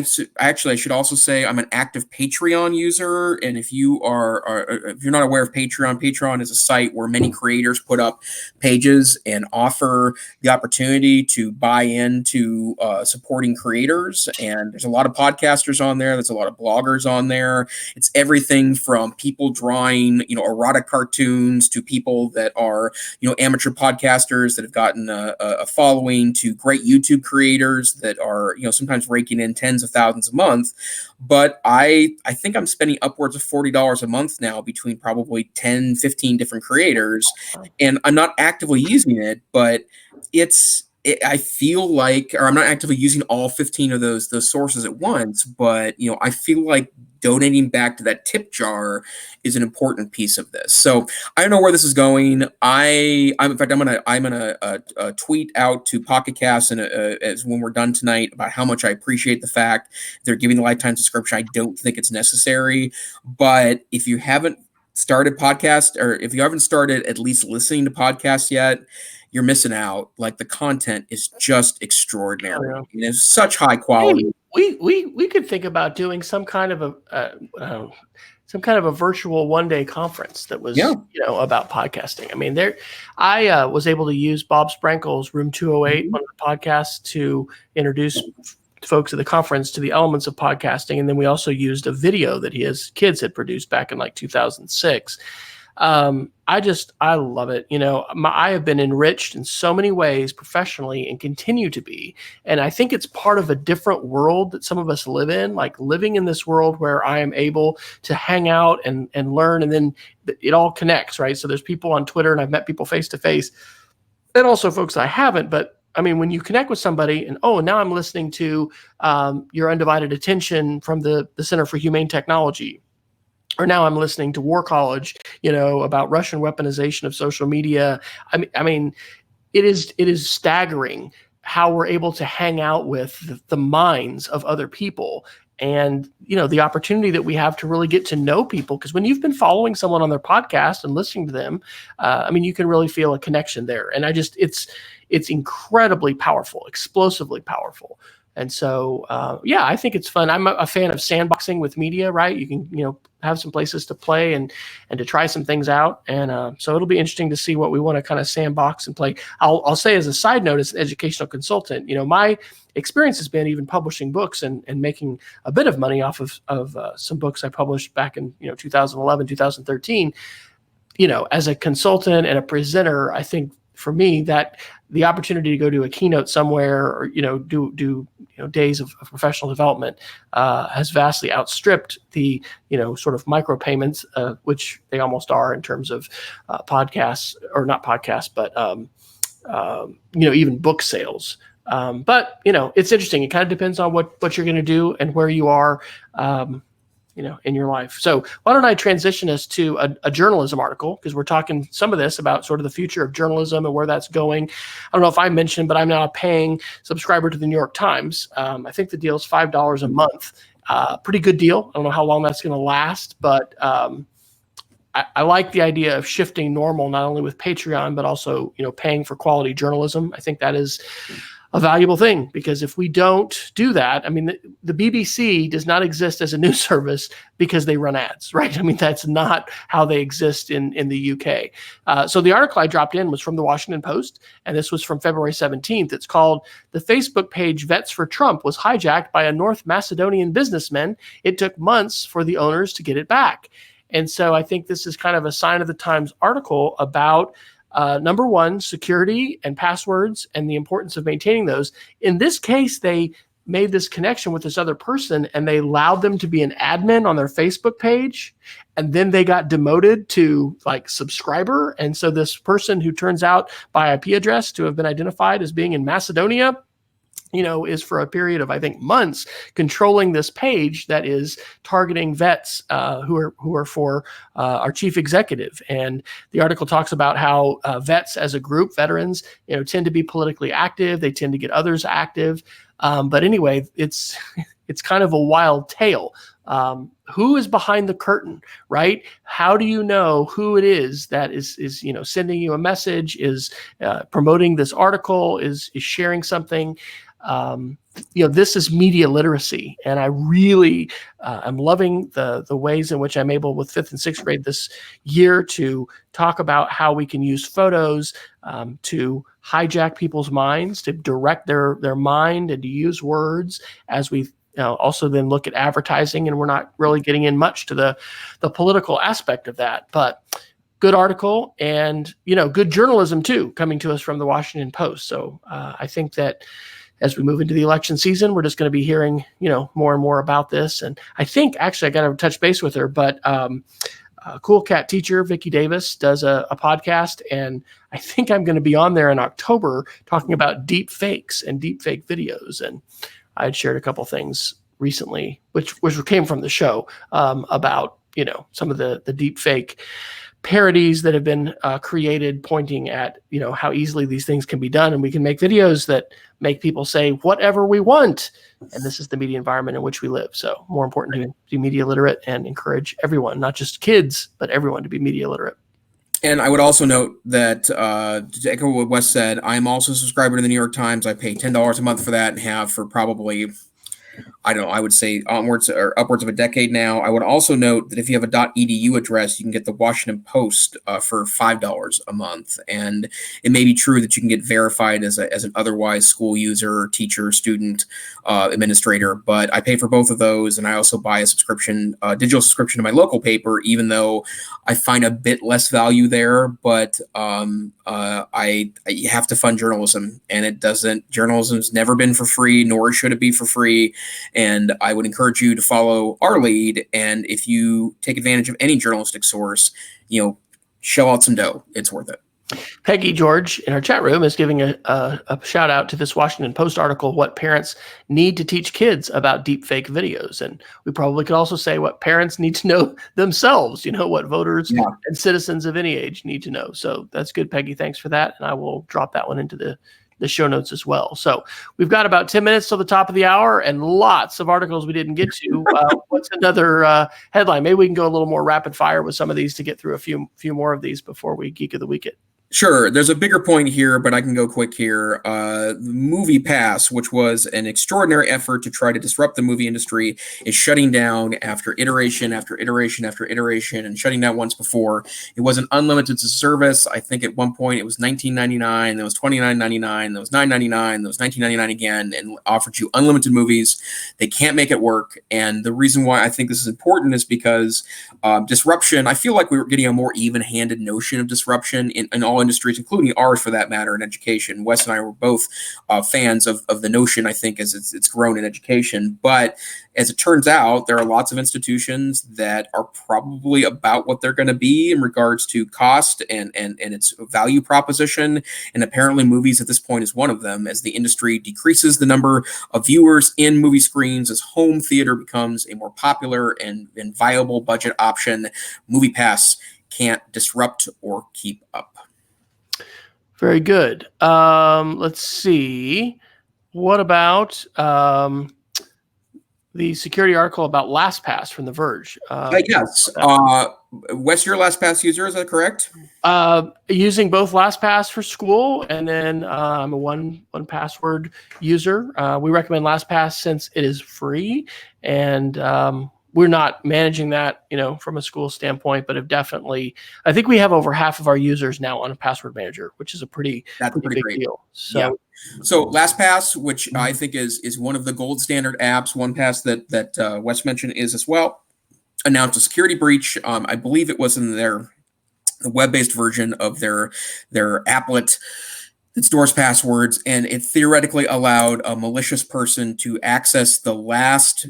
should also say I'm an active Patreon user. And if you're not aware of Patreon is a site where many creators put up pages and offer the opportunity to buy into supporting creators. And there's a lot of podcasters on there. There's a lot of bloggers on there. It's everything from people drawing, erotic cartoons, to people that are, amateur podcasters that have gotten a following, to great YouTube creators that are, sometimes raking in tens of thousands a month. But I think I'm spending upwards of $40 a month now between probably 10, 15 different creators. And I'm not actively using it, but I feel like, or I'm not actively using all 15 of those sources at once, but I feel like donating back to that tip jar is an important piece of this. So I don't know where this is going. I'm gonna tweet out to Pocket Cast and as when we're done tonight about how much I appreciate the fact they're giving the lifetime subscription. I don't think it's necessary, but if you haven't started podcast, or if you haven't started at least listening to podcasts yet, you're missing out. The content is just extraordinary.
Yeah.
And it's such high quality.
Hey, we could think about doing some kind of a virtual one-day conference that was about podcasting. I was able to use Bob Sprankle's Room 208, one of the podcasts, to introduce folks at the conference to the elements of podcasting, and then we also used a video that his kids had produced back in 2006. I love it. I have been enriched in so many ways professionally and continue to be. And I think it's part of a different world that some of us live in, living in this world where I am able to hang out and learn, and then it all connects, right? So there's people on Twitter, and I've met people face to face, and also folks I haven't, but when you connect with somebody and, now I'm listening to Your Undivided Attention from the Center for Humane Technology, or now I'm listening to War College, about Russian weaponization of social media. It is staggering how we're able to hang out with the minds of other people, and the opportunity that we have to really get to know people. Because when you've been following someone on their podcast and listening to them, you can really feel a connection there. And it's incredibly powerful, explosively powerful. And so, I think it's fun. I'm a fan of sandboxing with media, right? You can, have some places to play and to try some things out. And so it'll be interesting to see what we want to kind of sandbox and play. I'll say as a side note, as an educational consultant, my experience has been even publishing books and making a bit of money off of some books I published back in, 2011, 2013. As a consultant and a presenter, I think for me, that the opportunity to go to a keynote somewhere, or do days of professional development has vastly outstripped the sort of micropayments, which they almost are in terms of podcasts, or not podcasts, but even book sales. But it's interesting. It kind of depends on what you're going to do and where you are, in your life. So why don't I transition us to a journalism article, because we're talking some of this about sort of the future of journalism and where that's going. I don't know if I mentioned, but I'm now a paying subscriber to the New York Times. I think the deal is $5 a month. Pretty good deal. I don't know how long that's going to last, but I like the idea of shifting normal, not only with Patreon, but also, paying for quality journalism. I think that is a valuable thing, because if we don't do that, I mean, the BBC does not exist as a news service because they run ads, right? I mean, that's not how they exist in the UK. So the article I dropped in was from the Washington Post, and this was from February 17th. It's called "The Facebook Page Vets for Trump Was Hijacked by a North Macedonian Businessman. It Took Months for the Owners to Get It Back." And so I think this is kind of a sign of the times article about number one, security and passwords and the importance of maintaining those. In this case, they made this connection with this other person, and they allowed them to be an admin on their Facebook page. And then they got demoted to like subscriber. And so this person, who turns out by IP address to have been identified as being in Macedonia, is for a period of, I think, months, controlling this page that is targeting vets who are for our chief executive. And the article talks about how vets as a group, veterans, tend to be politically active. They tend to get others active. But anyway, it's kind of a wild tale. Who is behind the curtain, right? How do you know who it is that is sending you a message, is promoting this article, is sharing something? This is media literacy, and I really am loving the ways in which I'm able, with 5th and 6th grade this year, to talk about how we can use photos to hijack people's minds, to direct their mind, and to use words as we also then look at advertising. And we're not really getting in much to the political aspect of that, but good article, and good journalism too, coming to us from the Washington Post. So I think that as we move into the election season, we're just going to be hearing, more and more about this. And I think, actually, I got to touch base with her, but Cool Cat teacher Vicki Davis does a podcast, and I think I'm going to be on there in October talking about deep fakes and deep fake videos. And I had shared a couple things recently, which came from the show, about, some of the deep fake parodies that have been created, pointing at how easily these things can be done, and we can make videos that make people say whatever we want. And this is the media environment in which we live. So more important to be media literate and encourage everyone, not just kids, but everyone, to be media literate.
And I would also note that, to echo what Wes said, I'm also a subscriber to the New York Times. I pay $10 a month for that, and have for probably, I don't know, I would say upwards of a decade now. I would also note that if you have a .edu address, you can get the Washington Post for $5 a month. And it may be true that you can get verified as an otherwise school user, teacher, student, administrator, but I pay for both of those. And I also buy a subscription, digital subscription to my local paper, even though I find a bit less value there. But I have to fund journalism, and journalism's never been for free, nor should it be for free. And I would encourage you to follow our lead. And if you take advantage of any journalistic source, shell out some dough. It's worth it.
Peggy George in our chat room is giving a shout out to this Washington Post article, what parents need to teach kids about deep fake videos. And we probably could also say what parents need to know themselves, what voters and citizens of any age need to know. So that's good, Peggy. Thanks for that. And I will drop that one into the show notes as well. So we've got about 10 minutes till the top of the hour, and lots of articles we didn't get to. What's another headline? Maybe we can go a little more rapid fire with some of these to get through a few more of these before we Geek of the Week it.
Sure. There's a bigger point here, but I can go quick here. The Movie Pass, which was an extraordinary effort to try to disrupt the movie industry, is shutting down after iteration after iteration after iteration, and shutting down once before. It was an unlimited service. I think at one point it was $19.99, then it was $29.99, then it was $9.99, then it was $19.99 again, and offered you unlimited movies. They can't make it work. And the reason why I think this is important is because disruption, I feel like we were getting a more even-handed notion of disruption in all industries, including ours for that matter, in education. Wes and I were both fans of the notion, I think, as it's grown in education. But as it turns out, there are lots of institutions that are probably about what they're going to be in regards to cost and its value proposition. And apparently movies at this point is one of them, as the industry decreases the number of viewers in movie screens, as home theater becomes a more popular and viable budget option. MoviePass can't disrupt or keep up.
Very good. Let's see. What about the security article about LastPass from The Verge?
Yes. Wes, you're a LastPass user, is that correct?
Using both LastPass for school, and then I'm a one password user. We recommend LastPass since it is free, and we're not managing that, from a school standpoint, but have definitely, I think we have over half of our users now on a password manager, which is a pretty big
great
deal. So,
yeah. So LastPass, which I think is one of the gold standard apps, OnePass that Wes mentioned is as well, announced a security breach. I believe it was in their web-based version of their applet that stores passwords, and it theoretically allowed a malicious person to access the last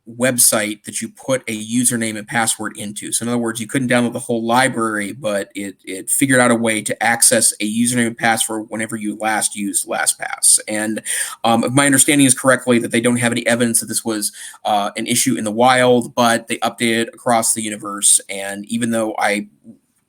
website that you put a username and password into. So in other words, you couldn't download the whole library, but it figured out a way to access a username and password whenever you last used LastPass. And if my understanding is correctly, that they don't have any evidence that this was an issue in the wild, but they updated across the universe. And even though I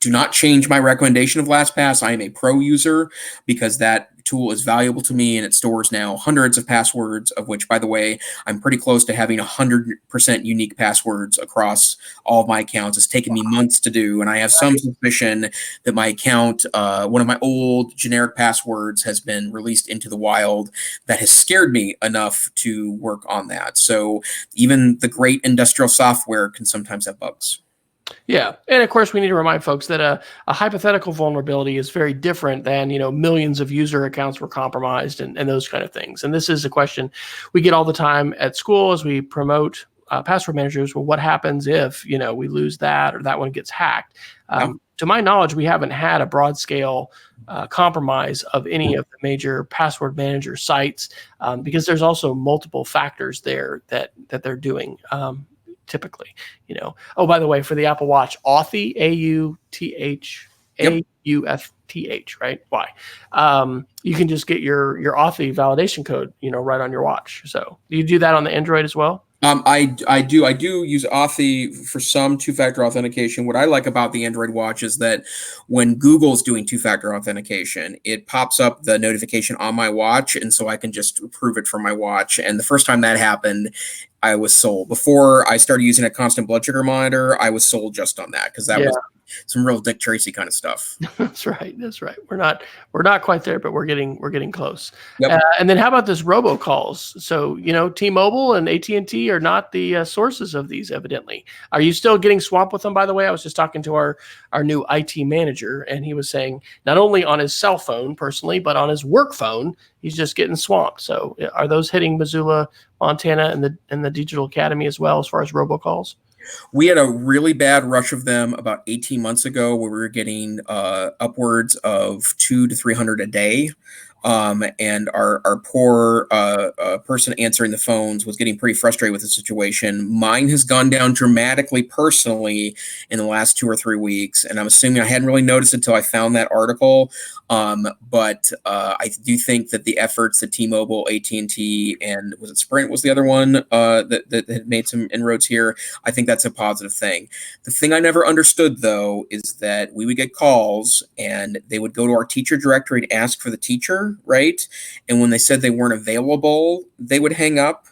do not change my recommendation of LastPass, I am a pro user because that tool is valuable to me, and it stores now hundreds of passwords, of which, by the way, I'm pretty close to having 100% unique passwords across all of my accounts. It's taken me months to do, and I have some suspicion that my account, one of my old generic passwords, has been released into the wild. That has scared me enough to work on that. So even the great industrial software can sometimes have bugs.
Yeah. And of course, we need to remind folks that a hypothetical vulnerability is very different than, millions of user accounts were compromised and those kind of things. And this is a question we get all the time at school as we promote password managers. Well, what happens if, we lose that or that one gets hacked? To my knowledge, we haven't had a broad scale compromise of any of the major password manager sites because there's also multiple factors there that they're doing. Typically, Oh, by the way, for the Apple Watch, Auth, AUTH, right? Why? You can just get your Auth validation code, right on your watch. So do you do that on the Android as well?
I do use Authy for some two-factor authentication. What I like about the Android watch is that when Google's doing two-factor authentication, it pops up the notification on my watch, and so I can just approve it from my watch. And the first time that happened, I was sold. Before I started using a constant blood sugar monitor, I was sold just on that because that was some real Dick Tracy kind of stuff.
That's right. We're not quite there, but we're getting close.
Yep.
And then how about this robocalls? So T-Mobile and AT&T are not the sources of these. Evidently, are you still getting swamped with them? By the way, I was just talking to our new IT manager, and he was saying not only on his cell phone personally, but on his work phone, he's just getting swamped. So are those hitting Missoula, Montana, and the Digital Academy as well as far as robocalls?
We had a really bad rush of them about 18 months ago where we were getting upwards of 200 to 300 a day. And our poor person answering the phones was getting pretty frustrated with the situation. Mine has gone down dramatically personally in the last 2 or 3 weeks, and I'm assuming I hadn't really noticed it until I found that article. But I do think that the efforts that T-Mobile, AT&T, and was it Sprint was the other one that had made some inroads here, I think that's a positive thing. The thing I never understood, though, is that we would get calls and they would go to our teacher directory and ask for the teacher, right? And when they said they weren't available, they would hang up.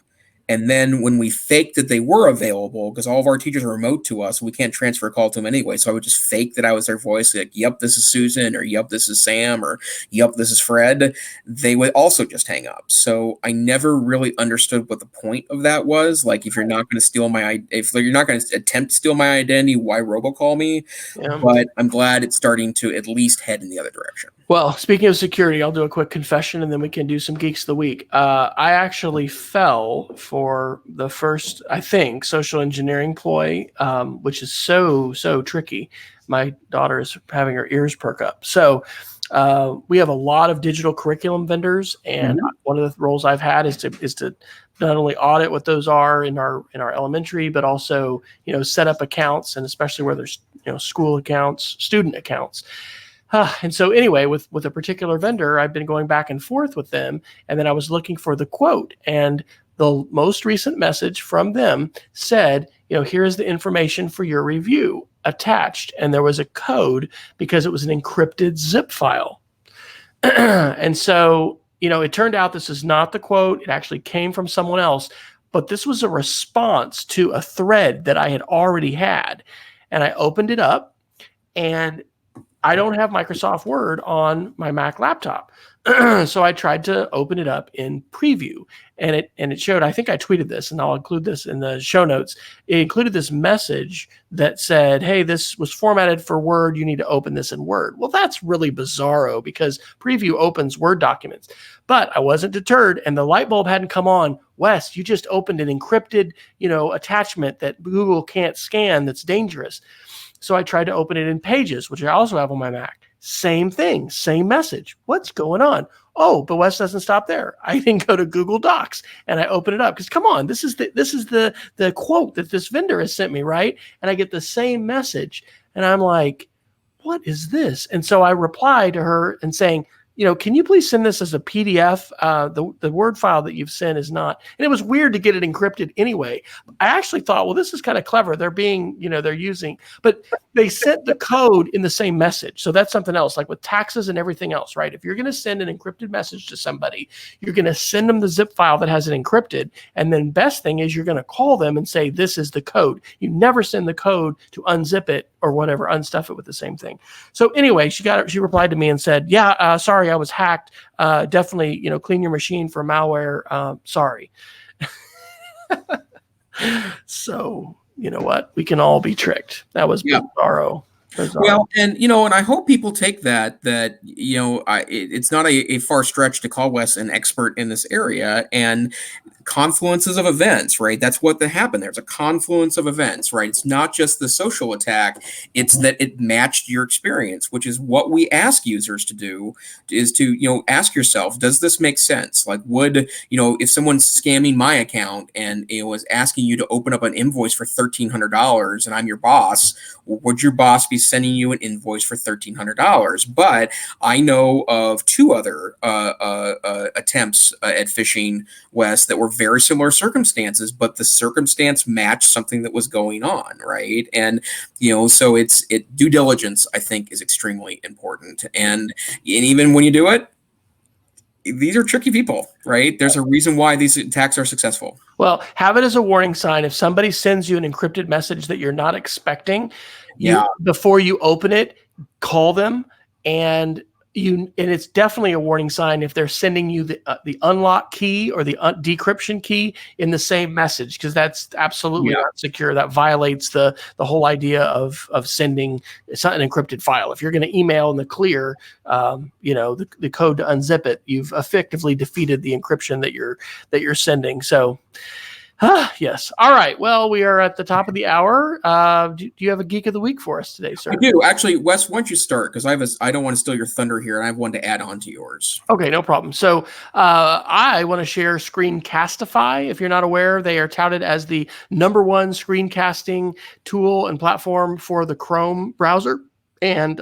And then when we faked that they were available, because all of our teachers are remote to us, we can't transfer a call to them anyway. So I would just fake that I was their voice, like, yep, this is Susan, or yep, this is Sam, or yep, this is Fred. They would also just hang up. So I never really understood what the point of that was. Like, if you're not going to steal if you're not going to attempt to steal my identity, why robocall me? Yeah. But I'm glad it's starting to at least head in the other direction.
Well, speaking of security, I'll do a quick confession and then we can do some Geeks of the Week. I actually fell for the first, I think, social engineering ploy, which is so tricky. my daughter is having her ears perk up. So we have a lot of digital curriculum vendors, and one of the roles I've had is to not only audit what those are in our elementary, but also set up accounts, and especially where there's school accounts, student accounts. And so anyway, with a particular vendor, I've been going back and forth with them, and then I was looking for the quote, and the most recent message from them said, here's the information for your review attached. And there was a code because it was an encrypted zip file. And so, it turned out this is not the quote. It actually came from someone else, but this was a response to a thread that I had already had. And I opened it up, and I don't have Microsoft Word on my Mac laptop. So I tried to open it up in Preview, and it showed, I think I tweeted this, and I'll include this in the show notes. It included this message that said, hey, this was formatted for Word. You need to open this in Word. Well, that's really bizarro because Preview opens Word documents. But I wasn't deterred, and the light bulb hadn't come on. Wes, you just opened an encrypted, attachment that Google can't scan that's dangerous. So I tried to open it in Pages, which I also have on my Mac. Same thing, same message. What's going on? Oh, but Wes doesn't stop there. I then go to Google Docs and I open it up because come on, this is the quote that this vendor has sent me, right? And I get the same message, and I'm like, what is this? And so I reply to her and saying, can you please send this as a PDF? The Word file that you've sent is not. And it was weird to get it encrypted anyway. I actually thought, well, this is kind of clever. They're being, they're using, but they sent the code in the same message. So that's something else, like with taxes and everything else, right? If you're going to send an encrypted message to somebody, you're going to send them the zip file that has it encrypted. And then best thing is you're going to call them and say, this is the code. You never send the code to unzip it or whatever, unstuff it with the same thing. So anyway, she replied to me and said, yeah, sorry, I was hacked. Definitely, clean your machine for malware. Sorry. So you know what? We can all be tricked. That was bizarro.
Well, and and I hope people take that it's not a far stretch to call Wes an expert in this area, and confluences of events, right? That's what happened. There's a confluence of events, right? It's not just the social attack, it's that it matched your experience, which is what we ask users to do, is to, ask yourself, does this make sense? Like, would, if someone's scamming my account and it was asking you to open up an invoice for $1,300 and I'm your boss, would your boss be sending you an invoice for $1,300? But I know of two other attempts at phishing, Wes, that were very similar circumstances, but the circumstance matched something that was going on, right? And so due diligence, I think, is extremely important. And even when you do it, these are tricky people, right? There's a reason why these attacks are successful.
Well, have it as a warning sign. If somebody sends you an encrypted message that you're not expecting, before you open it, call them, and it's definitely a warning sign if they're sending you the unlock key or the decryption key in the same message, because that's absolutely not secure. That violates the whole idea of sending. It's not an encrypted file. If you're going to email in the clear, the code to unzip it, you've effectively defeated the encryption that you're sending. So. Yes. All right. Well, we are at the top of the hour. Do you have a geek of the week for us today, sir?
I do. Actually, Wes, why don't you start? Because I don't want to steal your thunder here, and I have one to add on to yours.
Okay, no problem. So I want to share Screencastify. If you're not aware, they are touted as the #1 screencasting tool and platform for the Chrome browser. And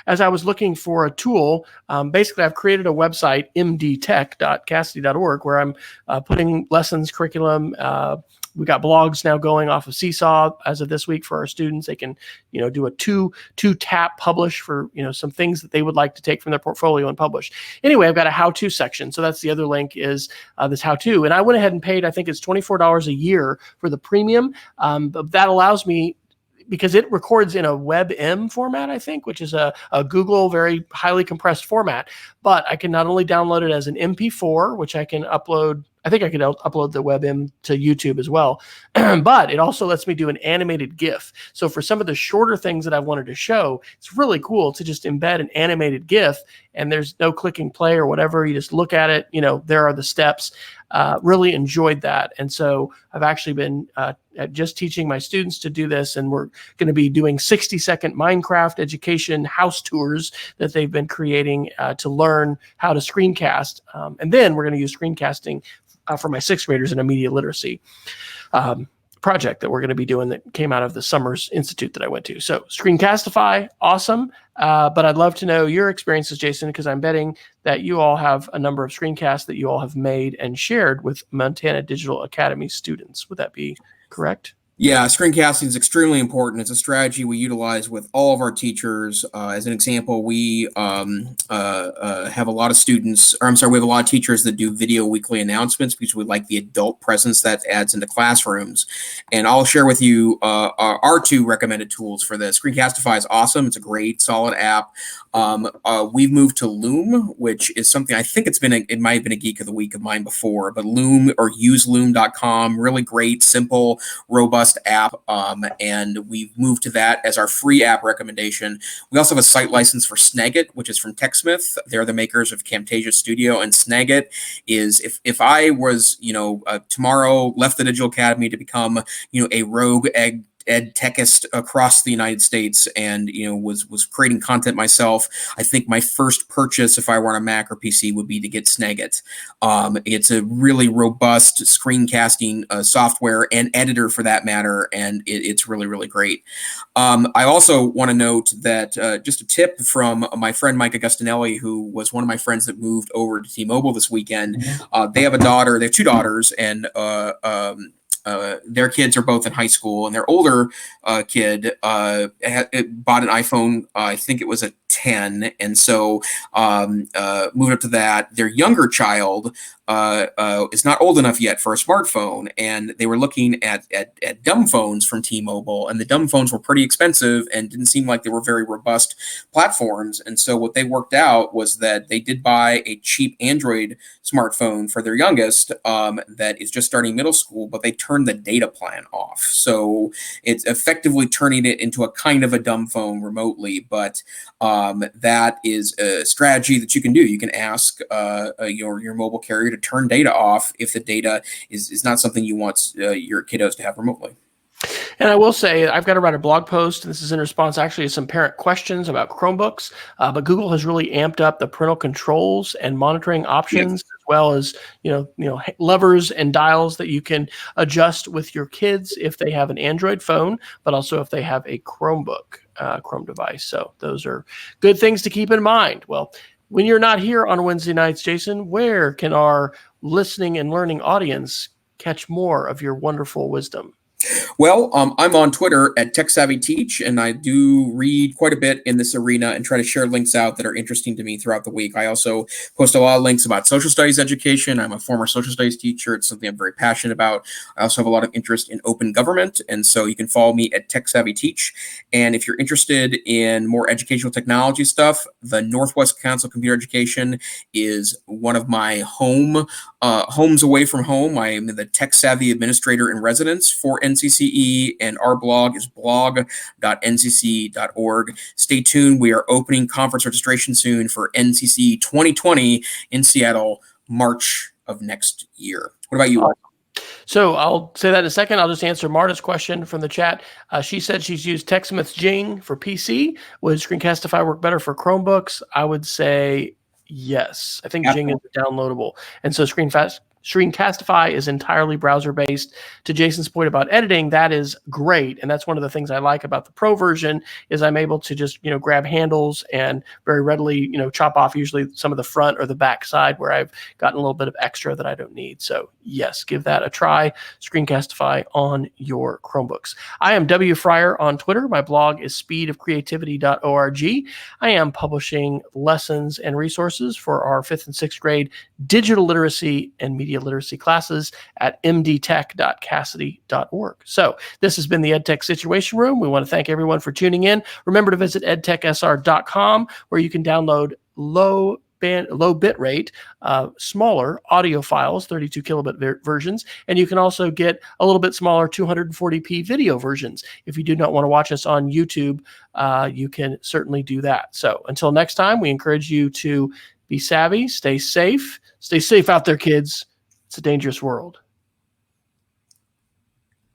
as I was looking for a tool, basically I've created a website, mdtech.cassidy.org, where I'm putting lessons, curriculum. We got blogs now going off of Seesaw as of this week for our students. They can, do a two tap publish for, some things that they would like to take from their portfolio and publish. Anyway, I've got a how-to section. So that's the other link is this how-to. And I went ahead and paid, I think it's $24 a year for the premium. But that allows me, because it records in a WebM format, I think, which is a Google very highly compressed format. But I can not only download it as an MP4, which I can upload I think I could upload the WebM to YouTube as well. But it also lets me do an animated GIF. So for some of the shorter things that I wanted to show, it's really cool to just embed an animated GIF, and there's no clicking play or whatever. You just look at it, there are the steps. Really enjoyed that. And so I've actually been just teaching my students to do this, and we're going to be doing 60-second Minecraft education house tours that they've been creating to learn how to screencast. And then we're going to use screencasting for my sixth graders in a media literacy project that we're going to be doing that came out of the Summers Institute that I went to. So Screencastify, awesome. But I'd love to know your experiences, Jason, because I'm betting that you all have a number of screencasts that you all have made and shared with Montana Digital Academy students. Would that be correct?
Yeah, screencasting is extremely important. It's a strategy we utilize with all of our teachers. As an example, we have a lot of students, or I'm sorry, we have a lot of teachers that do video weekly announcements because we like the adult presence that adds into classrooms. And I'll share with you our two recommended tools for this. Screencastify is awesome. It's a great, solid app. We've moved to Loom, which is something I think it might have been a Geek of the Week of mine before, but Loom or useloom.com, really great, simple, robust app, and we've moved to that as our free app recommendation. We also have a site license for Snagit, which is from TechSmith. They're the makers of Camtasia Studio, and Snagit is if I was tomorrow left the Digital Academy to become a rogue EdTechist across the United States and was creating content myself, I think my first purchase if I were on a Mac or PC would be to get Snagit. It's a really robust screencasting software and editor for that matter, and it's really, really great. I also want to note that just a tip from my friend Mike Agustinelli, who was one of my friends that moved over to T-Mobile this weekend. They have two daughters, and their kids are both in high school, and their older kid bought an iPhone. I think it was a 10, and so moved up to that. Their younger child is not old enough yet for a smartphone, and they were looking at dumb phones from T-Mobile, and the dumb phones were pretty expensive and didn't seem like they were very robust platforms. And so what they worked out was that they did buy a cheap Android smartphone for their youngest that is just starting middle school, but they turned the data plan off. So it's effectively turning it into a kind of a dumb phone remotely, but that is a strategy that you can do. You can ask your mobile carrier to turn data off if the data is not something you want your kiddos to have remotely.
And I will say, I've got to write a blog post, and this is in response actually to some parent questions about Chromebooks, but Google has really amped up the parental controls and monitoring options, as well as levers and dials that you can adjust with your kids if they have an Android phone, but also if they have a Chromebook, Chrome device. So those are good things to keep in mind. Well, when you're not here on Wednesday nights, Jason, where can our listening and learning audience catch more of your wonderful wisdom?
Well, I'm on Twitter at TechSavvyTeach, and I do read quite a bit in this arena and try to share links out that are interesting to me throughout the week. I also post a lot of links about social studies education. I'm a former social studies teacher. It's something I'm very passionate about. I also have a lot of interest in open government, and so you can follow me at TechSavvyTeach. And if you're interested in more educational technology stuff, the Northwest Council of Computer Education is one of my homes away from home. I am the Tech Savvy Administrator in Residence for NCCE, and our blog is blog.ncc.org. Stay tuned. We are opening conference registration soon for NCC 2020 in Seattle, March of next year. What about you?
So I'll say that in a second. I'll just answer Marta's question from the chat. She said she's used TechSmith's Jing for PC. Would Screencastify work better for Chromebooks? I would say yes. I think Jing is downloadable. And so Screencastify is entirely browser-based. To Jason's point about editing, that is great, and that's one of the things I like about the Pro version is I'm able to just grab handles and very readily chop off usually some of the front or the back side where I've gotten a little bit of extra that I don't need. So yes, give that a try. Screencastify on your Chromebooks. I am W. Fryer on Twitter. My blog is speedofcreativity.org. I am publishing lessons and resources for our 5th and 6th grade digital literacy and media literacy classes at mdtech.cassidy.org. So this has been the EdTech Situation Room. We want to thank everyone for tuning in. Remember to visit edtechsr.com, where you can download low low bit rate, smaller audio files, 32 kilobit versions, and you can also get a little bit smaller 240p video versions. If you do not want to watch us on YouTube, you can certainly do that. So until next time, we encourage you to be savvy, stay safe out there, kids. It's a dangerous world.